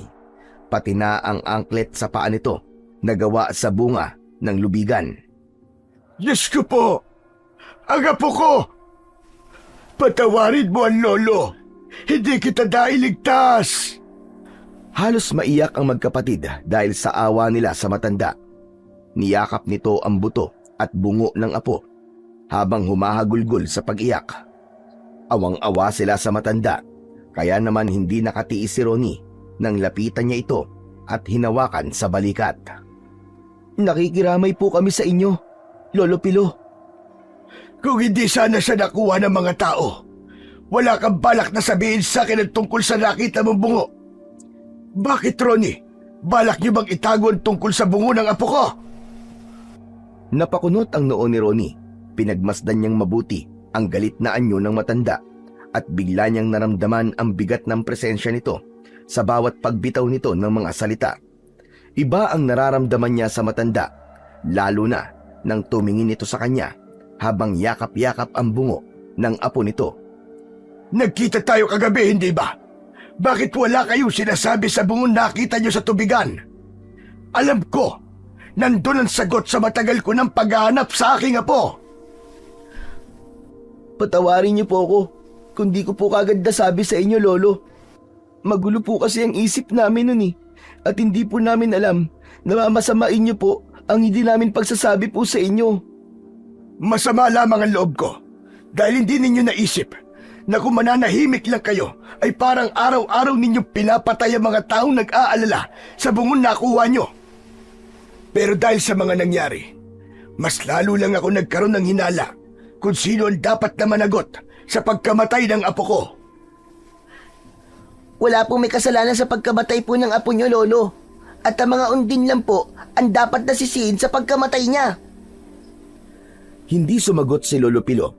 pati na ang anklet sa paa nito na gawa sa bunga ng lubigan. Diyos ko po! Ang apo ko! Patawarin mo ang lolo! Hindi kita dailigtas! Halos maiyak ang magkapatid dahil sa awa nila sa matanda. Niyakap nito ang buto at bungo ng apo habang humahagulgol sa pag-iyak. Awang-awa sila sa matanda, kaya naman hindi nakatiis si Ronnie nang lapitan niya ito at hinawakan sa balikat. Nakikiramay po kami sa inyo, Lolo Pilo. Kung hindi sana siya nakuha ng mga tao, wala kang balak na sabihin sa akin ang tungkol sa nakita mong bungo. Bakit, Ronnie? Balak niyo bang itago ang tungkol sa bungo ng apo ko? Napakunot ang noo ni Ronnie. Pinagmasdan niyang mabuti ang galit na anyo ng matanda at bigla niyang naramdaman ang bigat ng presensya nito sa bawat pagbitaw nito ng mga salita. Iba ang nararamdaman niya sa matanda, lalo na nang tumingin ito sa kanya habang yakap-yakap ang bungo ng apo nito. Nagkita tayo kagabi, hindi ba? Bakit wala kayong sinasabi sa bungon nakita niyo sa tubigan? Alam ko, nandun ang sagot sa matagal ko ng paghahanap sa aking apo. Patawarin niyo po ako kung di ko po kagad nasabi sa inyo, Lolo. Magulo po kasi ang isip namin nun at hindi po namin alam na mamasamain niyo po ang hindi namin pagsasabi po sa inyo. Masama lamang ang loob ko dahil hindi ninyo naisip na kung mananahimik lang kayo ay parang araw-araw ninyong pinapatay ang mga taong nag-aalala sa bungon nakuha nyo. Pero dahil sa mga nangyari, mas lalo lang ako nagkaroon ng hinala kung sino ang dapat na managot sa pagkamatay ng apo ko. Wala pong may kasalanan sa pagkamatay po ng apo niyo, Lolo. At ang mga undin lang po ang dapat nasisihin sa pagkamatay niya. Hindi sumagot si Lolo Pilo.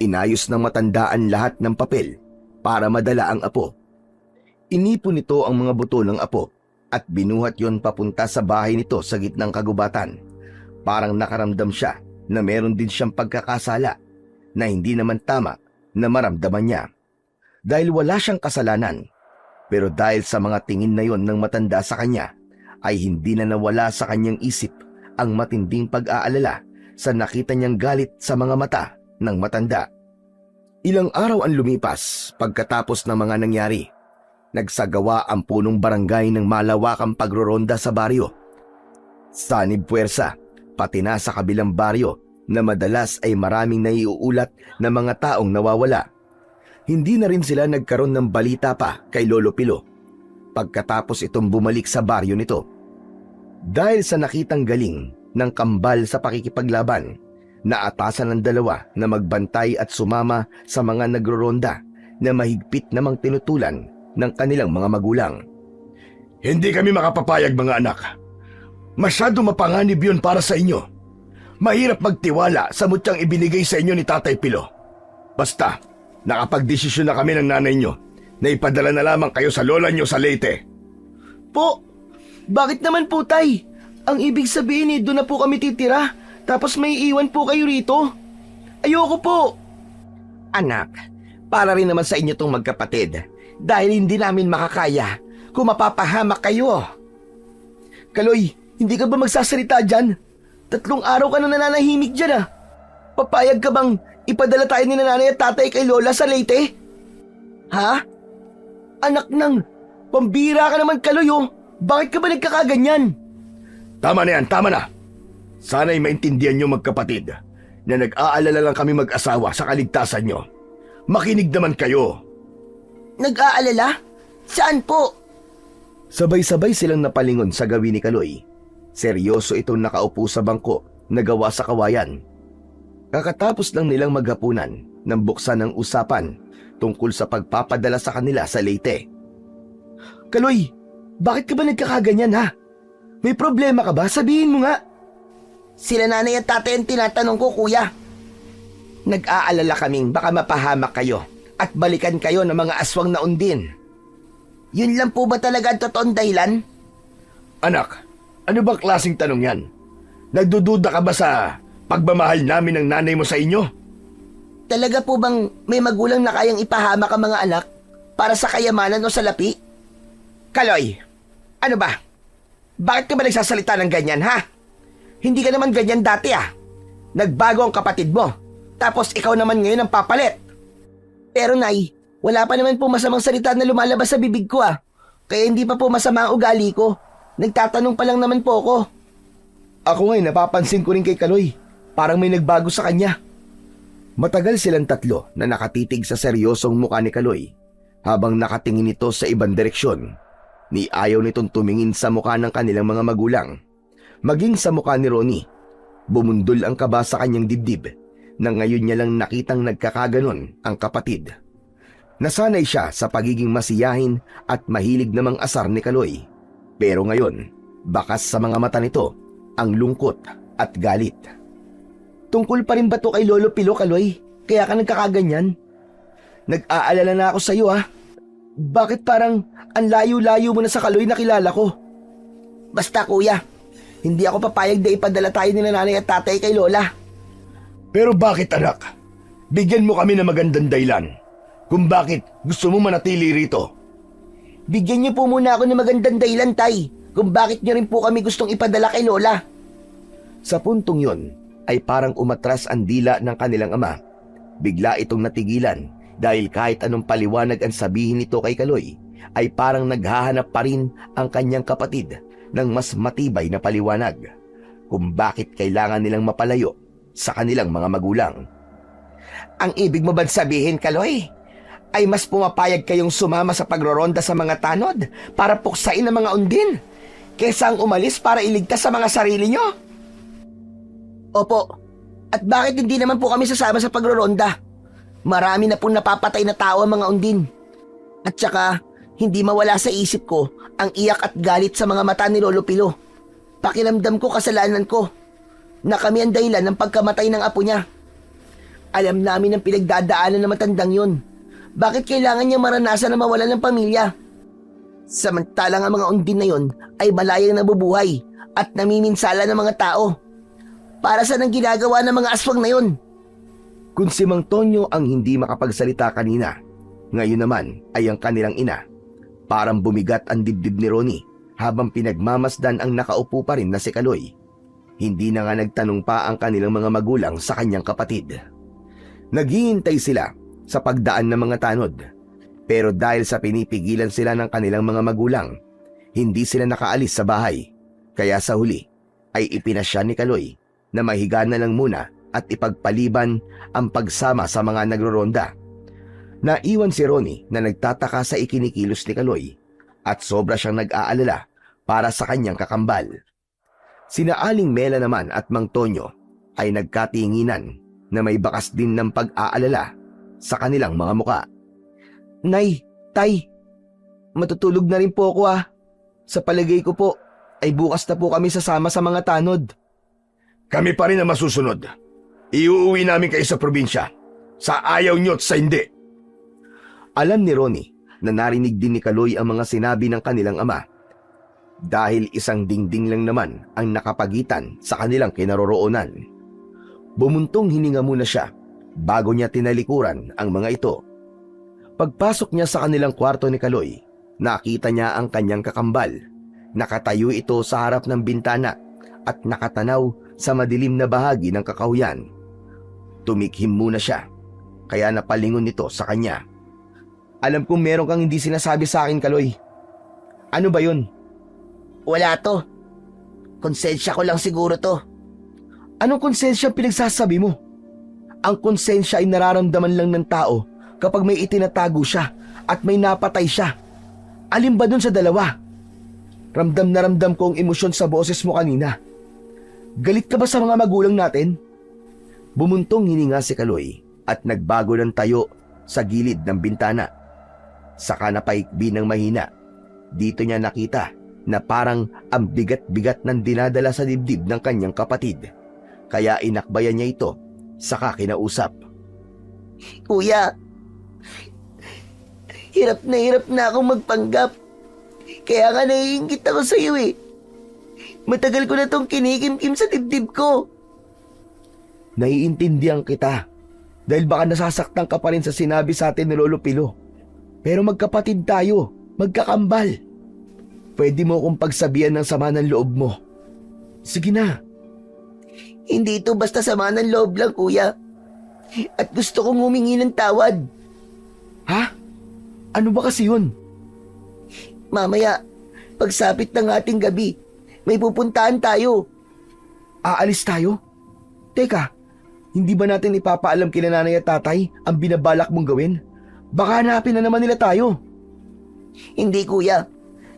Inayos ng matandaan lahat ng papel para madala ang apo. Inipon nito ang mga buto ng apo at binuhat yon papunta sa bahay nito sa gitnang kagubatan. Parang nakaramdam siya na meron din siyang pagkakasala na hindi naman tama na maramdaman niya. Dahil wala siyang kasalanan, pero dahil sa mga tingin na yon ng matanda sa kanya, ay hindi na nawala sa kanyang isip ang matinding pag-aalala sa nakita niyang galit sa mga mata ng matanda. Ilang araw ang lumipas pagkatapos ng mga nangyari. Nagsagawa ang punong barangay ng malawakang pagroronda sa baryo. Sanib puwersa, pati na sa kabilang baryo na madalas ay maraming naiuulat na mga taong nawawala. Hindi na rin sila nagkaroon ng balita pa kay Lolo Pilo pagkatapos itong bumalik sa baryo nito. Dahil sa nakitang galing ng kambal sa pakikipaglaban, naatasan ng dalawa na magbantay at sumama sa mga nagroronda na mahigpit namang tinutulan ng kanilang mga magulang. Hindi kami makapapayag, mga anak. Masyado mapanganib yun para sa inyo. Mahirap magtiwala sa mutyang ibinigay sa inyo ni Tatay Pilo. Basta, nakapagdesisyon na kami ng nanay nyo na ipadala na lamang kayo sa lola nyo sa Leyte. Po, bakit naman po, Tay? Ang ibig sabihin doon na po kami titira, tapos may iwan po kayo rito? Ayoko po. Anak, para rin naman sa inyo tong magkapatid, dahil hindi namin makakaya kung mapapahamak kayo. Kaloy, hindi ka ba magsasalita dyan? 3 araw ka na nananahimik dyan Papayag ka bang ipadala tayo ni nanay at tatay kay Lola sa Leyte? Ha? Anak nang, pambira ka naman, Kaloy. Bakit ka ba nagkakaganyan? Tama na yan, tama na. Sana'y maintindihan nyo, magkapatid, na nag-aalala lang kami mag-asawa sa kaligtasan nyo. Makinig naman kayo. Nag-aalala? Saan po? Sabay-sabay silang napalingon sa gawin ni Kaloy. Seryoso itong nakaupo sa bangko na gawa sa kawayan. Kakatapos lang nilang maghapunan nang buksan ang usapan tungkol sa pagpapadala sa kanila sa Leyte. Kaloy, bakit ka ba nagkakaganyan May problema ka ba? Sabihin mo nga. Sila nanay at tatay ang tinatanong ko, kuya. Nag-aalala kaming baka mapahamak kayo at balikan kayo ng mga aswang na undin. Yun lang po ba talaga ang totoong dahilan? Anak, ano bang klaseng tanong yan? Nagdududa ka ba sa pagmamahal namin ng nanay mo sa inyo? Talaga po bang may magulang na kayang ipahamak ang mga anak para sa kayamanan o sa lapi? Kaloy, ano ba? Bakit ka ba nagsasalita ng ganyan, Hindi ka naman ganyan dati, Nagbago ang kapatid mo, tapos ikaw naman ngayon ang papalit. Pero nay, wala pa naman po masamang salita na lumalabas sa bibig ko, Kaya hindi pa po masama ang ugali ko. Nagtatanong pa lang naman po ako. Ako ngayon napapansin ko rin kay Kaloy. Parang may nagbago sa kanya. Matagal silang tatlo na nakatitig sa seryosong mukha ni Kaloy habang nakatingin ito sa ibang direksyon. Ni ayaw nitong tumingin sa mukha ng kanilang mga magulang. Maging sa mukha ni Ronnie, bumundol ang kaba sa kanyang dibdib na ngayon niya lang nakitang nagkakaganon ang kapatid. Nasanay siya sa pagiging masiyahin at mahilig namang asar ni Kaloy. Pero ngayon, bakas sa mga mata nito ang lungkot at galit. Tungkol pa rin ba to kay Lolo Pilo, Kaloy? Kaya ka nagkakaganyan? Nag-aalala na ako sa iyo, Bakit parang ang layo-layo mo na sa Kaloy na kilala ko? Basta, kuya. Hindi ako papayag na ipadala tayo ni nanay at tatay kay Lola. Pero bakit, anak? Bigyan mo kami ng magandang dahilan kung bakit gusto mo manatili rito. Bigyan niyo po muna ako ng magandang dahilan, Tay, kung bakit niyo rin po kami gustong ipadala kay Lola. Sa puntong yon ay parang umatras ang dila ng kanilang ama. Bigla itong natigilan dahil kahit anong paliwanag ang sabihin nito kay Kaloy, ay parang naghahanap pa rin ang kanyang kapatid ng mas matibay na paliwanag kung bakit kailangan nilang mapalayo sa kanilang mga magulang. Ang ibig mo ba sabihin, Kaloy, ay mas pumapayag kayong sumama sa pagroronda sa mga tanod para puksain ang mga undin kaysa ang umalis para iligtas sa mga sarili nyo? Opo. At bakit hindi naman po kami sasama sa pagroronda? Marami na pong napapatay na tao ang mga undin. At saka, hindi mawala sa isip ko ang iyak at galit sa mga mata ni Lolo Pilo. Pakiramdam ko kasalanan ko na kami ang dahilan ng pagkamatay ng apo niya. Alam namin ang pinagdadaanan ng matandang yun. Bakit kailangan niya maranasan na mawalan ng pamilya? Samantalang ang mga undin na yon ay malayang nabubuhay at namiminsala ng mga tao. Para saan ang ginagawa ng mga aswang na yon? Kung si Mang Tonyo ang hindi makapagsalita kanina, ngayon naman ay ang kanilang ina. Parang bumigat ang dibdib ni Ronnie habang pinagmamasdan ang nakaupo pa rin na si Kaloy. Hindi na nga nagtanong pa ang kanilang mga magulang sa kanyang kapatid. Naghihintay sila sa pagdaan ng mga tanod. Pero dahil sa pinipigilan sila ng kanilang mga magulang, hindi sila nakaalis sa bahay. Kaya sa huli ay ipinasya ni Kaloy na mahiga na lang muna at ipagpaliban ang pagsama sa mga nagroronda. Naiwan si Ronnie na nagtataka sa ikinikilos ni Kaloy at sobra siyang nag-aalala para sa kanyang kakambal. Sina Aling Mela naman at Mang Tonyo ay nagkatinginan na may bakas din ng pag-aalala sa kanilang mga muka. Nay, Tay, matutulog na rin po ako ah. Sa palagay ko po, ay bukas na po kami sasama sa mga tanod. Kami pa rin ang masusunod. Iuuwi namin kayo sa probinsya. Sa ayaw nyo at sa hindi. Alam ni Ronnie na narinig din ni Kaloy ang mga sinabi ng kanilang ama. Dahil isang dingding lang naman ang nakapagitan sa kanilang kinaroroonan. Bumuntong hininga muna siya bago niya tinalikuran ang mga ito. Pagpasok niya sa kanilang kwarto ni Kaloy, nakita niya ang kanyang kakambal. Nakatayo ito sa harap ng bintana at nakatanaw sa madilim na bahagi ng kakahuyan. Tumikhim muna siya, kaya napalingon nito sa kanya. Alam kong meron kang hindi sinasabi sa akin, Kaloy. Ano ba yun? Wala to. Konsensya ko lang siguro to. Anong konsensya ang pinagsasabi mo? Ang konsensya ay nararamdaman lang ng tao kapag may itinatago siya at may napatay siya. Alin ba dun sa dalawa? Ramdam na ramdam ko ang emosyon sa boses mo kanina. Galit ka ba sa mga magulang natin? Bumuntong hininga si Kaloy at nagbago ng tayo sa gilid ng bintana. Saka napaikbi ng mahina. Dito niya nakita na parang ang bigat-bigat ng dinadala sa dibdib ng kanyang kapatid. Kaya inakbayan niya ito, saka kinausap. Kuya, hirap na akong magpanggap. Kaya nga naiingit ako sa iyo eh. Matagal ko na tong kinikimkim sa dibdib ko. Naiintindihan kita dahil baka nasasaktan ka pa rin sa sinabi sa atin ni Lolo Pilo. Pero magkapatid tayo, magkakambal. Pwede mo akong pagsabihan ng sama ng loob mo. Sige na. Hindi ito basta sama ng loob lang, kuya. At gusto kong humingi ng tawad. Ha? Ano ba kasi yun? Mamaya, pagsapit ng ating gabi, may pupuntahan tayo. Aalis tayo? Teka, hindi ba natin ipapaalam kina nanay at tatay ang binabalak mong gawin? Baka hanapin na naman nila tayo. Hindi, kuya.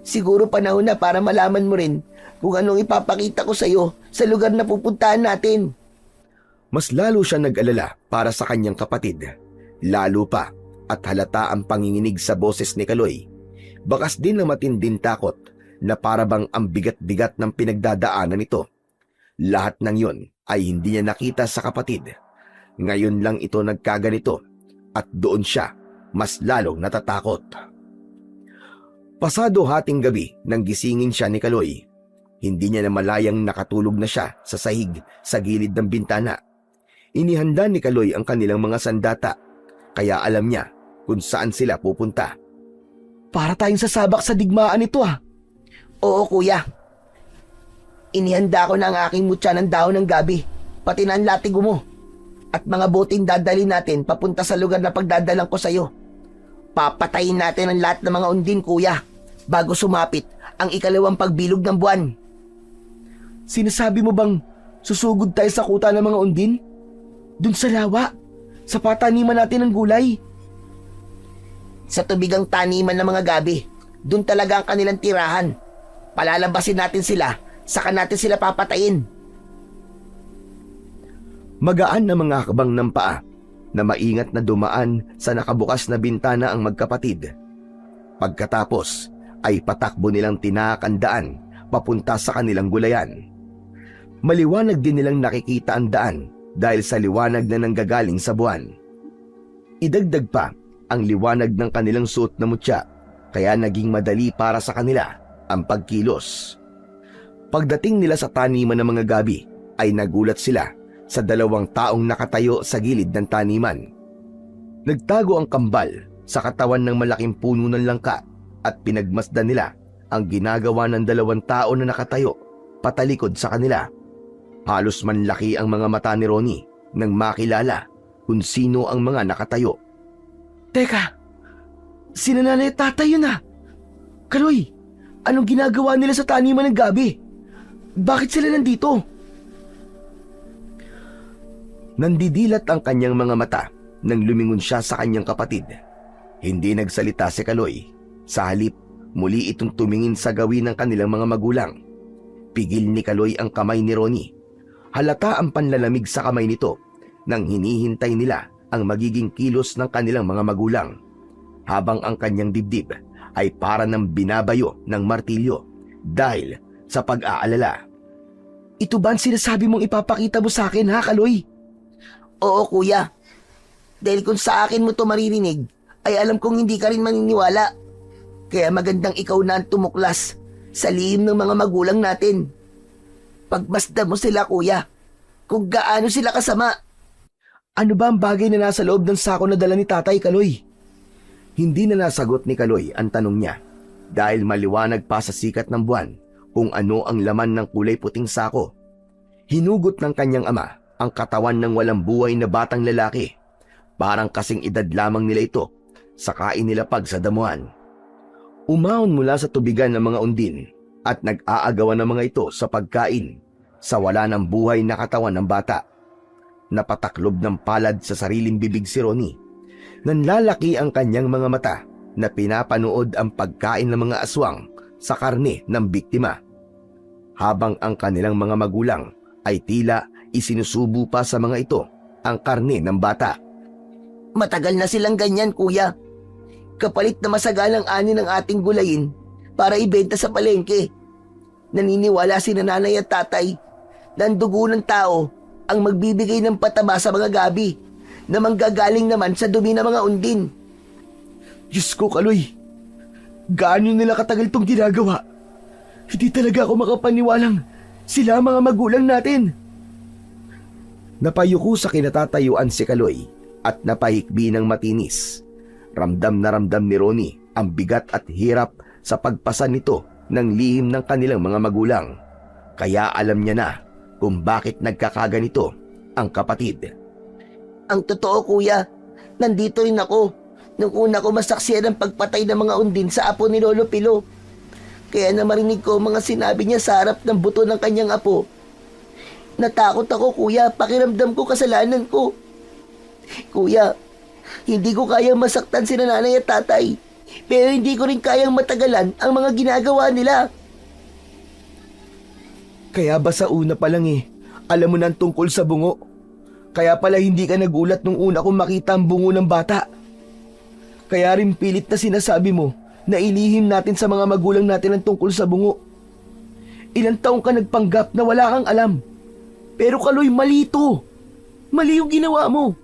Siguro panahon na para malaman mo rin kung anong ipapakita ko sa iyo sa lugar na pupuntahan natin. Mas lalo siya nag-alala para sa kanyang kapatid. Lalo pa at halata ang panginginig sa boses ni Kaloy. Bakas din na matinding takot na parabang ang bigat-bigat ng pinagdadaanan nito. Lahat ng yon ay hindi niya nakita sa kapatid. Ngayon lang ito nagkaganito at doon siya mas lalong natatakot. Pasado hating gabi nang gisingin siya ni Kaloy. Hindi niya namalayang nakatulog na siya sa sahig sa gilid ng bintana. Inihanda ni Kaloy ang kanilang mga sandata, kaya alam niya kung saan sila pupunta. Para tayong sasabak sa digmaan ito ah. Oo, kuya. Inihanda ko na ang aking mutya ng dahon ng gabi, pati na ang latigo mo. At mga boting dadali natin papunta sa lugar na pagdadalang ko sa iyo. Papatayin natin ang lahat ng mga undin, kuya, bago sumapit ang ikalawang pagbilog ng buwan. Sinasabi mo bang susugod tayo sa kuta ng mga undin? Dun sa lawa, sa pataniman natin ng gulay. Sa tubigang taniman ng mga gabi, dun talaga ang kanilang tirahan. Palalabasin natin sila, saka natin sila papatayin. Magaan na mga hakbang ng paa na maingat na dumaan sa nakabukas na bintana ang magkapatid. Pagkatapos ay patakbo nilang tinakandaan papunta sa kanilang gulayan. Maliwanag din nilang nakikita ang daan dahil sa liwanag na nanggagaling sa buwan. Idagdag pa ang liwanag ng kanilang suot na mutya, kaya naging madali para sa kanila ang pagkilos. Pagdating nila sa taniman ng mga gabi ay nagulat sila sa dalawang taong nakatayo sa gilid ng taniman. Nagtago ang kambal sa katawan ng malaking puno ng langka at pinagmasdan nila ang ginagawa ng dalawang tao na nakatayo patalikod sa kanila. Halos manlaki ang mga mata ni Ronnie nang makilala kung sino ang mga nakatayo. Teka, sina nanay at tatay yun ah. Kaloy, anong ginagawa nila sa taniman ng gabi? Bakit sila nandito? Nandidilat ang kanyang mga mata nang lumingon siya sa kanyang kapatid. Hindi nagsalita si Kaloy. Sa halip, muli itong tumingin sa gawin ng kanilang mga magulang. Pigil ni Kaloy ang kamay ni Ronnie. Halata ang panlalamig sa kamay nito nang hinihintay nila ang magiging kilos ng kanilang mga magulang. Habang ang kanyang dibdib ay para ng binabayo ng martilyo dahil sa pag-aalala. Ito ba ang sinasabi mong ipapakita mo sa akin ha, Kaloy? Oo, kuya. Dahil kung sa akin mo to maririnig, ay alam kong hindi ka rin maniniwala. Kaya magandang ikaw na ang tumuklas sa lihim ng mga magulang natin. Pagmasdan mo sila, kuya, kung gaano sila kasama. Ano ba ang bagay na nasa loob ng sako na dala ni tatay, Kaloy? Hindi na nasagot ni Kaloy ang tanong niya dahil maliwanag pa sa sikat ng buwan kung ano ang laman ng kulay puting sako. Hinugot ng kanyang ama ang katawan ng walang buhay na batang lalaki. Parang kasing edad lamang nila ito sa kain nila pag sa damuhan. Umahon mula sa tubigan ng mga undin at nag-aagawan ng mga ito sa pagkain sa wala ng buhay na katawan ng bata. Napataklob ng palad sa sariling bibig si Ronnie. Nanlalaki ang kanyang mga mata na pinapanood ang pagkain ng mga aswang sa karne ng biktima. Habang ang kanilang mga magulang ay tila isinusubo pa sa mga ito ang karne ng bata. Matagal na silang ganyan, kuya. Kapalit na masagalang ani ng ating gulayin para ibenta sa palengke. Naniniwala si nanay at tatay na ang dugo ng tao ang magbibigay ng pataba sa mga gabi na manggagaling naman sa dumi ng mga undin. Diyos ko, Kaloy. Gaano nila katagal tong ginagawa? Hindi talaga ako makapaniwalang sila ang mga magulang natin. Napayuko sa kinatatayuan si Kaloy at napahikbi ng matinis. Ramdam na ramdam ni Ronnie ang bigat at hirap sa pagpasa nito ng lihim ng kanilang mga magulang. Kaya alam niya na kung bakit nagkakaganito ang kapatid. Ang totoo, kuya, nandito rin ako nung una ko masaksiyan ang pagpatay ng mga undin sa apo ni Lolo Pilo. Kaya na marinig ko mga sinabi niya sa harap ng buto ng kanyang apo. Natakot ako, kuya, pakiramdam ko kasalanan ko. Kuya, hindi ko kayang masaktan si nanay at tatay, pero hindi ko rin kayang matagalan ang mga ginagawa nila. Kaya ba sa una pa lang alam mo nang tungkol sa bungo? Kaya pala hindi ka nagulat nung una kong makita ang bungo ng bata. Kaya rin pilit na sinasabi mo na ilihim natin sa mga magulang natin ang tungkol sa bungo. Ilang taong ka nagpanggap na wala kang alam. Pero Kaloy, mali ito. Mali yung ginawa mo.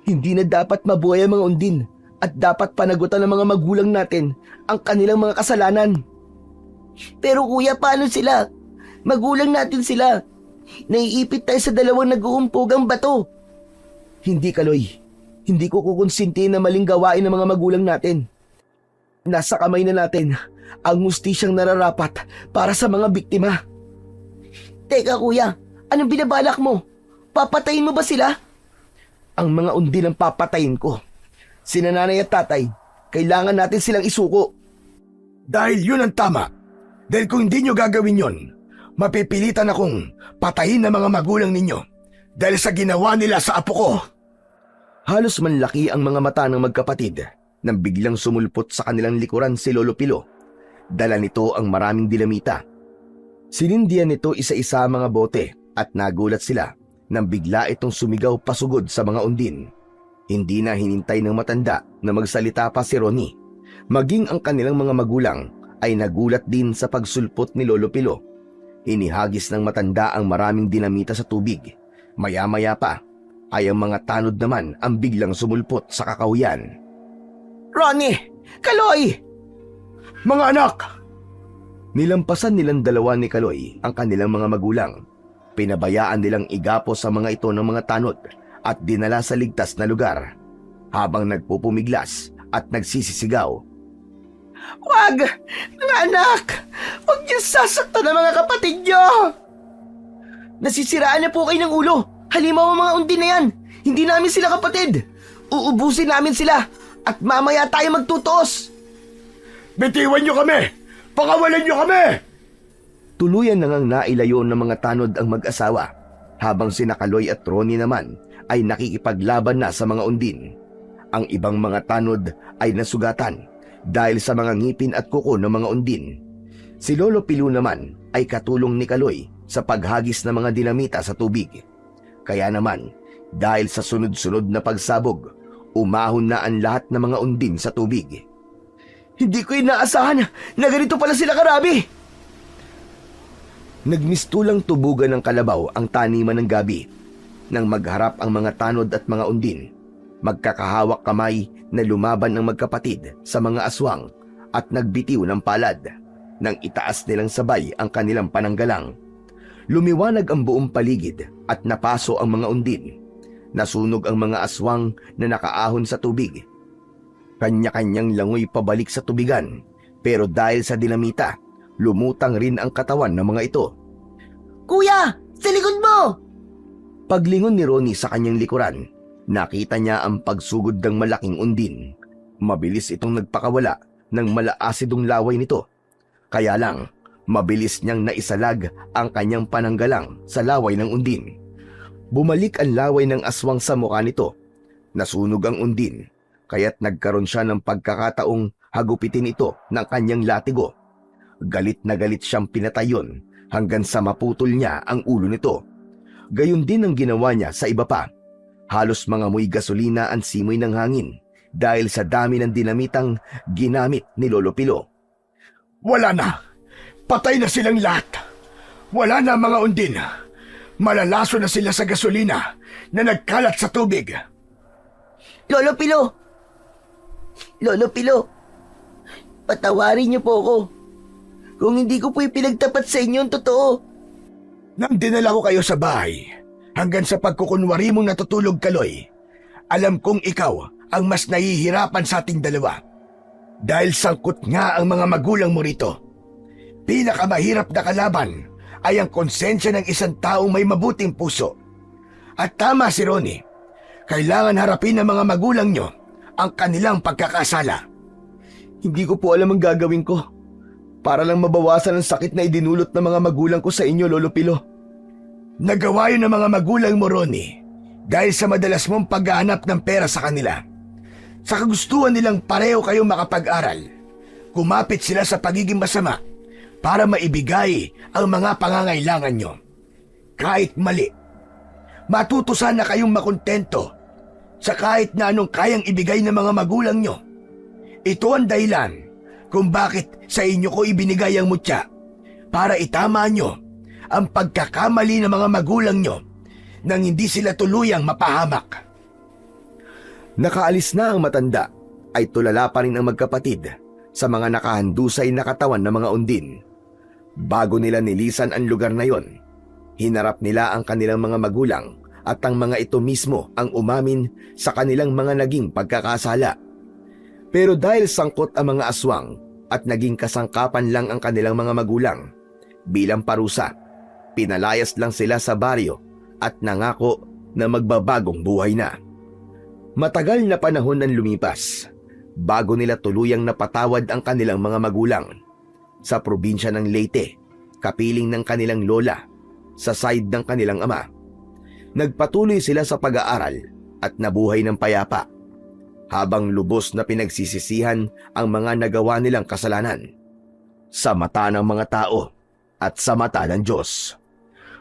Hindi na dapat mabuhay ang mga undin at dapat panagutan ng mga magulang natin ang kanilang mga kasalanan. Pero kuya, paano sila? Magulang natin sila. Naiipit tayo sa dalawang nag-uumpugang bato. Hindi, Kaloy. Hindi ko kukonsintihin na maling gawain ng mga magulang natin. Nasa kamay na natin ang hustisyang nararapat para sa mga biktima. Teka, kuya. Anong binabalak mo? Papatayin mo ba sila? Ang mga undin ang papatayin ko. Sina nanay at tatay, kailangan natin silang isuko. Dahil yun ang tama. Dahil kung hindi nyo gagawin yon, mapipilitan akong patayin ng mga magulang ninyo dahil sa ginawa nila sa apo ko. Halos manlaki ang mga mata ng magkapatid nang biglang sumulpot sa kanilang likuran si Lolo Pilo. Dala nito ang maraming dinamita. Sinindihan nito isa-isa ang mga bote at nagulat sila nang bigla itong sumigaw pasugod sa mga undin. Hindi na hinintay ng matanda na magsalita pa si Ronnie. Maging ang kanilang mga magulang ay nagulat din sa pagsulpot ni Lolo Pilo. Inihagis ng matanda ang maraming dinamita sa tubig. Maya-maya pa ay ang mga tanod naman ang biglang sumulpot sa kakahuyan. Ronnie! Kaloy! Mga anak! Nilampasan nilang dalawa ni Kaloy ang kanilang mga magulang. Pinabayaan nilang igapos sa mga ito ng mga tanod at dinala sa ligtas na lugar. Habang nagpupumiglas at nagsisisigaw, Wag! Mga anak! Huwag niyo sasaktan ang mga kapatid niyo! Nasisiraan na po kayo ng ulo. Halimaw ang mga undin na yan. Hindi namin sila kapatid. Uubusin namin sila at mamaya tayo magtutuos. Bitiwan niyo kami! Pakawalan niyo kami! Tuluyan na ngang nailayo ng mga tanod ang mag-asawa, habang sina Kaloy at Ronnie naman ay nakikipaglaban na sa mga undin. Ang ibang mga tanod ay nasugatan dahil sa mga ngipin at kuko ng mga undin. Si Lolo Pilu naman ay katulong ni Kaloy sa paghagis ng mga dinamita sa tubig. Kaya naman, dahil sa sunod-sunod na pagsabog, umahon na ang lahat ng mga undin sa tubig. Hindi ko inaasahan na ganito pala sila karami. Nagmistulang tubugan ng kalabaw ang taniman ng gabi. Nang magharap ang mga tanod at mga undin, magkakahawak kamay na lumaban ng magkapatid sa mga aswang at nagbitiw ng palad. Nang itaas nilang sabay ang kanilang pananggalang, lumiwanag ang buong paligid at napaso ang mga undin. Nasunog ang mga aswang na nakaahon sa tubig. Kanya-kanyang langoy pabalik sa tubigan, pero dahil sa dinamita, lumutang rin ang katawan ng mga ito. Kuya, sa likod mo! Paglingon ni Ronnie sa kanyang likuran, nakita niya ang pagsugod ng malaking undin. Mabilis itong nagpakawala ng malaasidong laway nito. Kaya lang, mabilis niyang naisalag ang kanyang pananggalang sa laway ng undin. Bumalik ang laway ng aswang sa mukha nito. Nasunog ang undin, kaya't nagkaroon siya ng pagkakataong hagupitin ito ng kanyang latigo. Galit na galit siyang pinatayon hanggang sa maputol niya ang ulo nito. Gayon din ang ginawa niya sa iba pa. Halos mga muy gasolina ang simoy ng hangin dahil sa dami ng dinamitang ginamit ni Lolo Pilo. Wala na! Patay na silang lahat! Wala na mga undin! Malalaso na sila sa gasolina na nagkalat sa tubig! Lolo Pilo! Lolo Pilo! Patawarin niyo po ako. Kung hindi ko po ipinagtapat sa inyo ang totoo. Nang dinala ko kayo sa bahay, hanggang sa pagkukunwari mong natutulog, Kaloy, alam kong ikaw ang mas nahihirapan sa ating dalawa. Dahil sangkot nga ang mga magulang mo rito. Pinakamahirap na kalaban ay ang konsensya ng isang taong may mabuting puso. At tama si Ronnie, kailangan harapin ng mga magulang nyo ang kanilang pagkakasala. Hindi ko po alam ang gagawin ko para lang mabawasan ang sakit na idinulot ng mga magulang ko sa inyo, Lolo Pilo. Nagawa yun ng mga magulang mo, Ronnie, dahil sa madalas mong paghahanap ng pera sa kanila. Sa kagustuhan nilang pareho kayong makapag-aral, kumapit sila sa pagiging masama para maibigay ang mga pangangailangan nyo. Kahit mali, matuto sana kayong makontento sa kahit na anong kayang ibigay ng mga magulang nyo. Ito ang dahilan kung bakit sa inyo ko ibinigay ang mutya para itama nyo ang pagkakamali ng mga magulang nyo nang hindi sila tuluyang mapahamak. Nakaalis na ang matanda, ay tulala pa rin ang magkapatid sa mga nakahandusay na katawan ng mga undin. Bago nila nilisan ang lugar na yon, hinarap nila ang kanilang mga magulang at ang mga ito mismo ang umamin sa kanilang mga naging pagkakasala. Pero dahil sangkot ang mga aswang at naging kasangkapan lang ang kanilang mga magulang, bilang parusa, pinalayas lang sila sa baryo at nangako na magbabagong buhay na. Matagal na panahon ang lumipas bago nila tuluyang napatawad ang kanilang mga magulang. Sa probinsya ng Leyte, kapiling ng kanilang lola, sa side ng kanilang ama. Nagpatuloy sila sa pag-aaral at nabuhay ng payapa, habang lubos na pinagsisisihan ang mga nagawa nilang kasalanan sa mata ng mga tao at sa mata ng Diyos.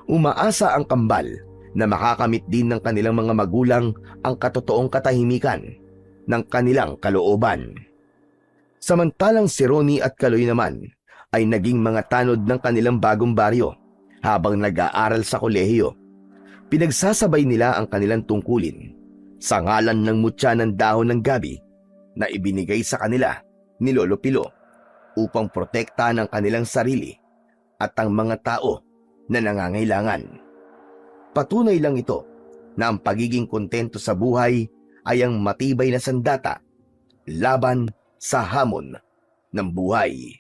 Umaasa ang kambal na makakamit din ng kanilang mga magulang ang katotoong katahimikan ng kanilang kalooban. Samantalang si Ronnie at Kaloy naman ay naging mga tanod ng kanilang bagong baryo habang nag-aaral sa kolehiyo. Pinagsasabay nila ang kanilang tungkulin sa ngalan ng mutya ng dahon ng gabi na ibinigay sa kanila ni Lolo Pilo upang protektahan ang kanilang sarili at ang mga tao na nangangailangan. Patunay lang ito na ang pagiging kontento sa buhay ay ang matibay na sandata laban sa hamon ng buhay.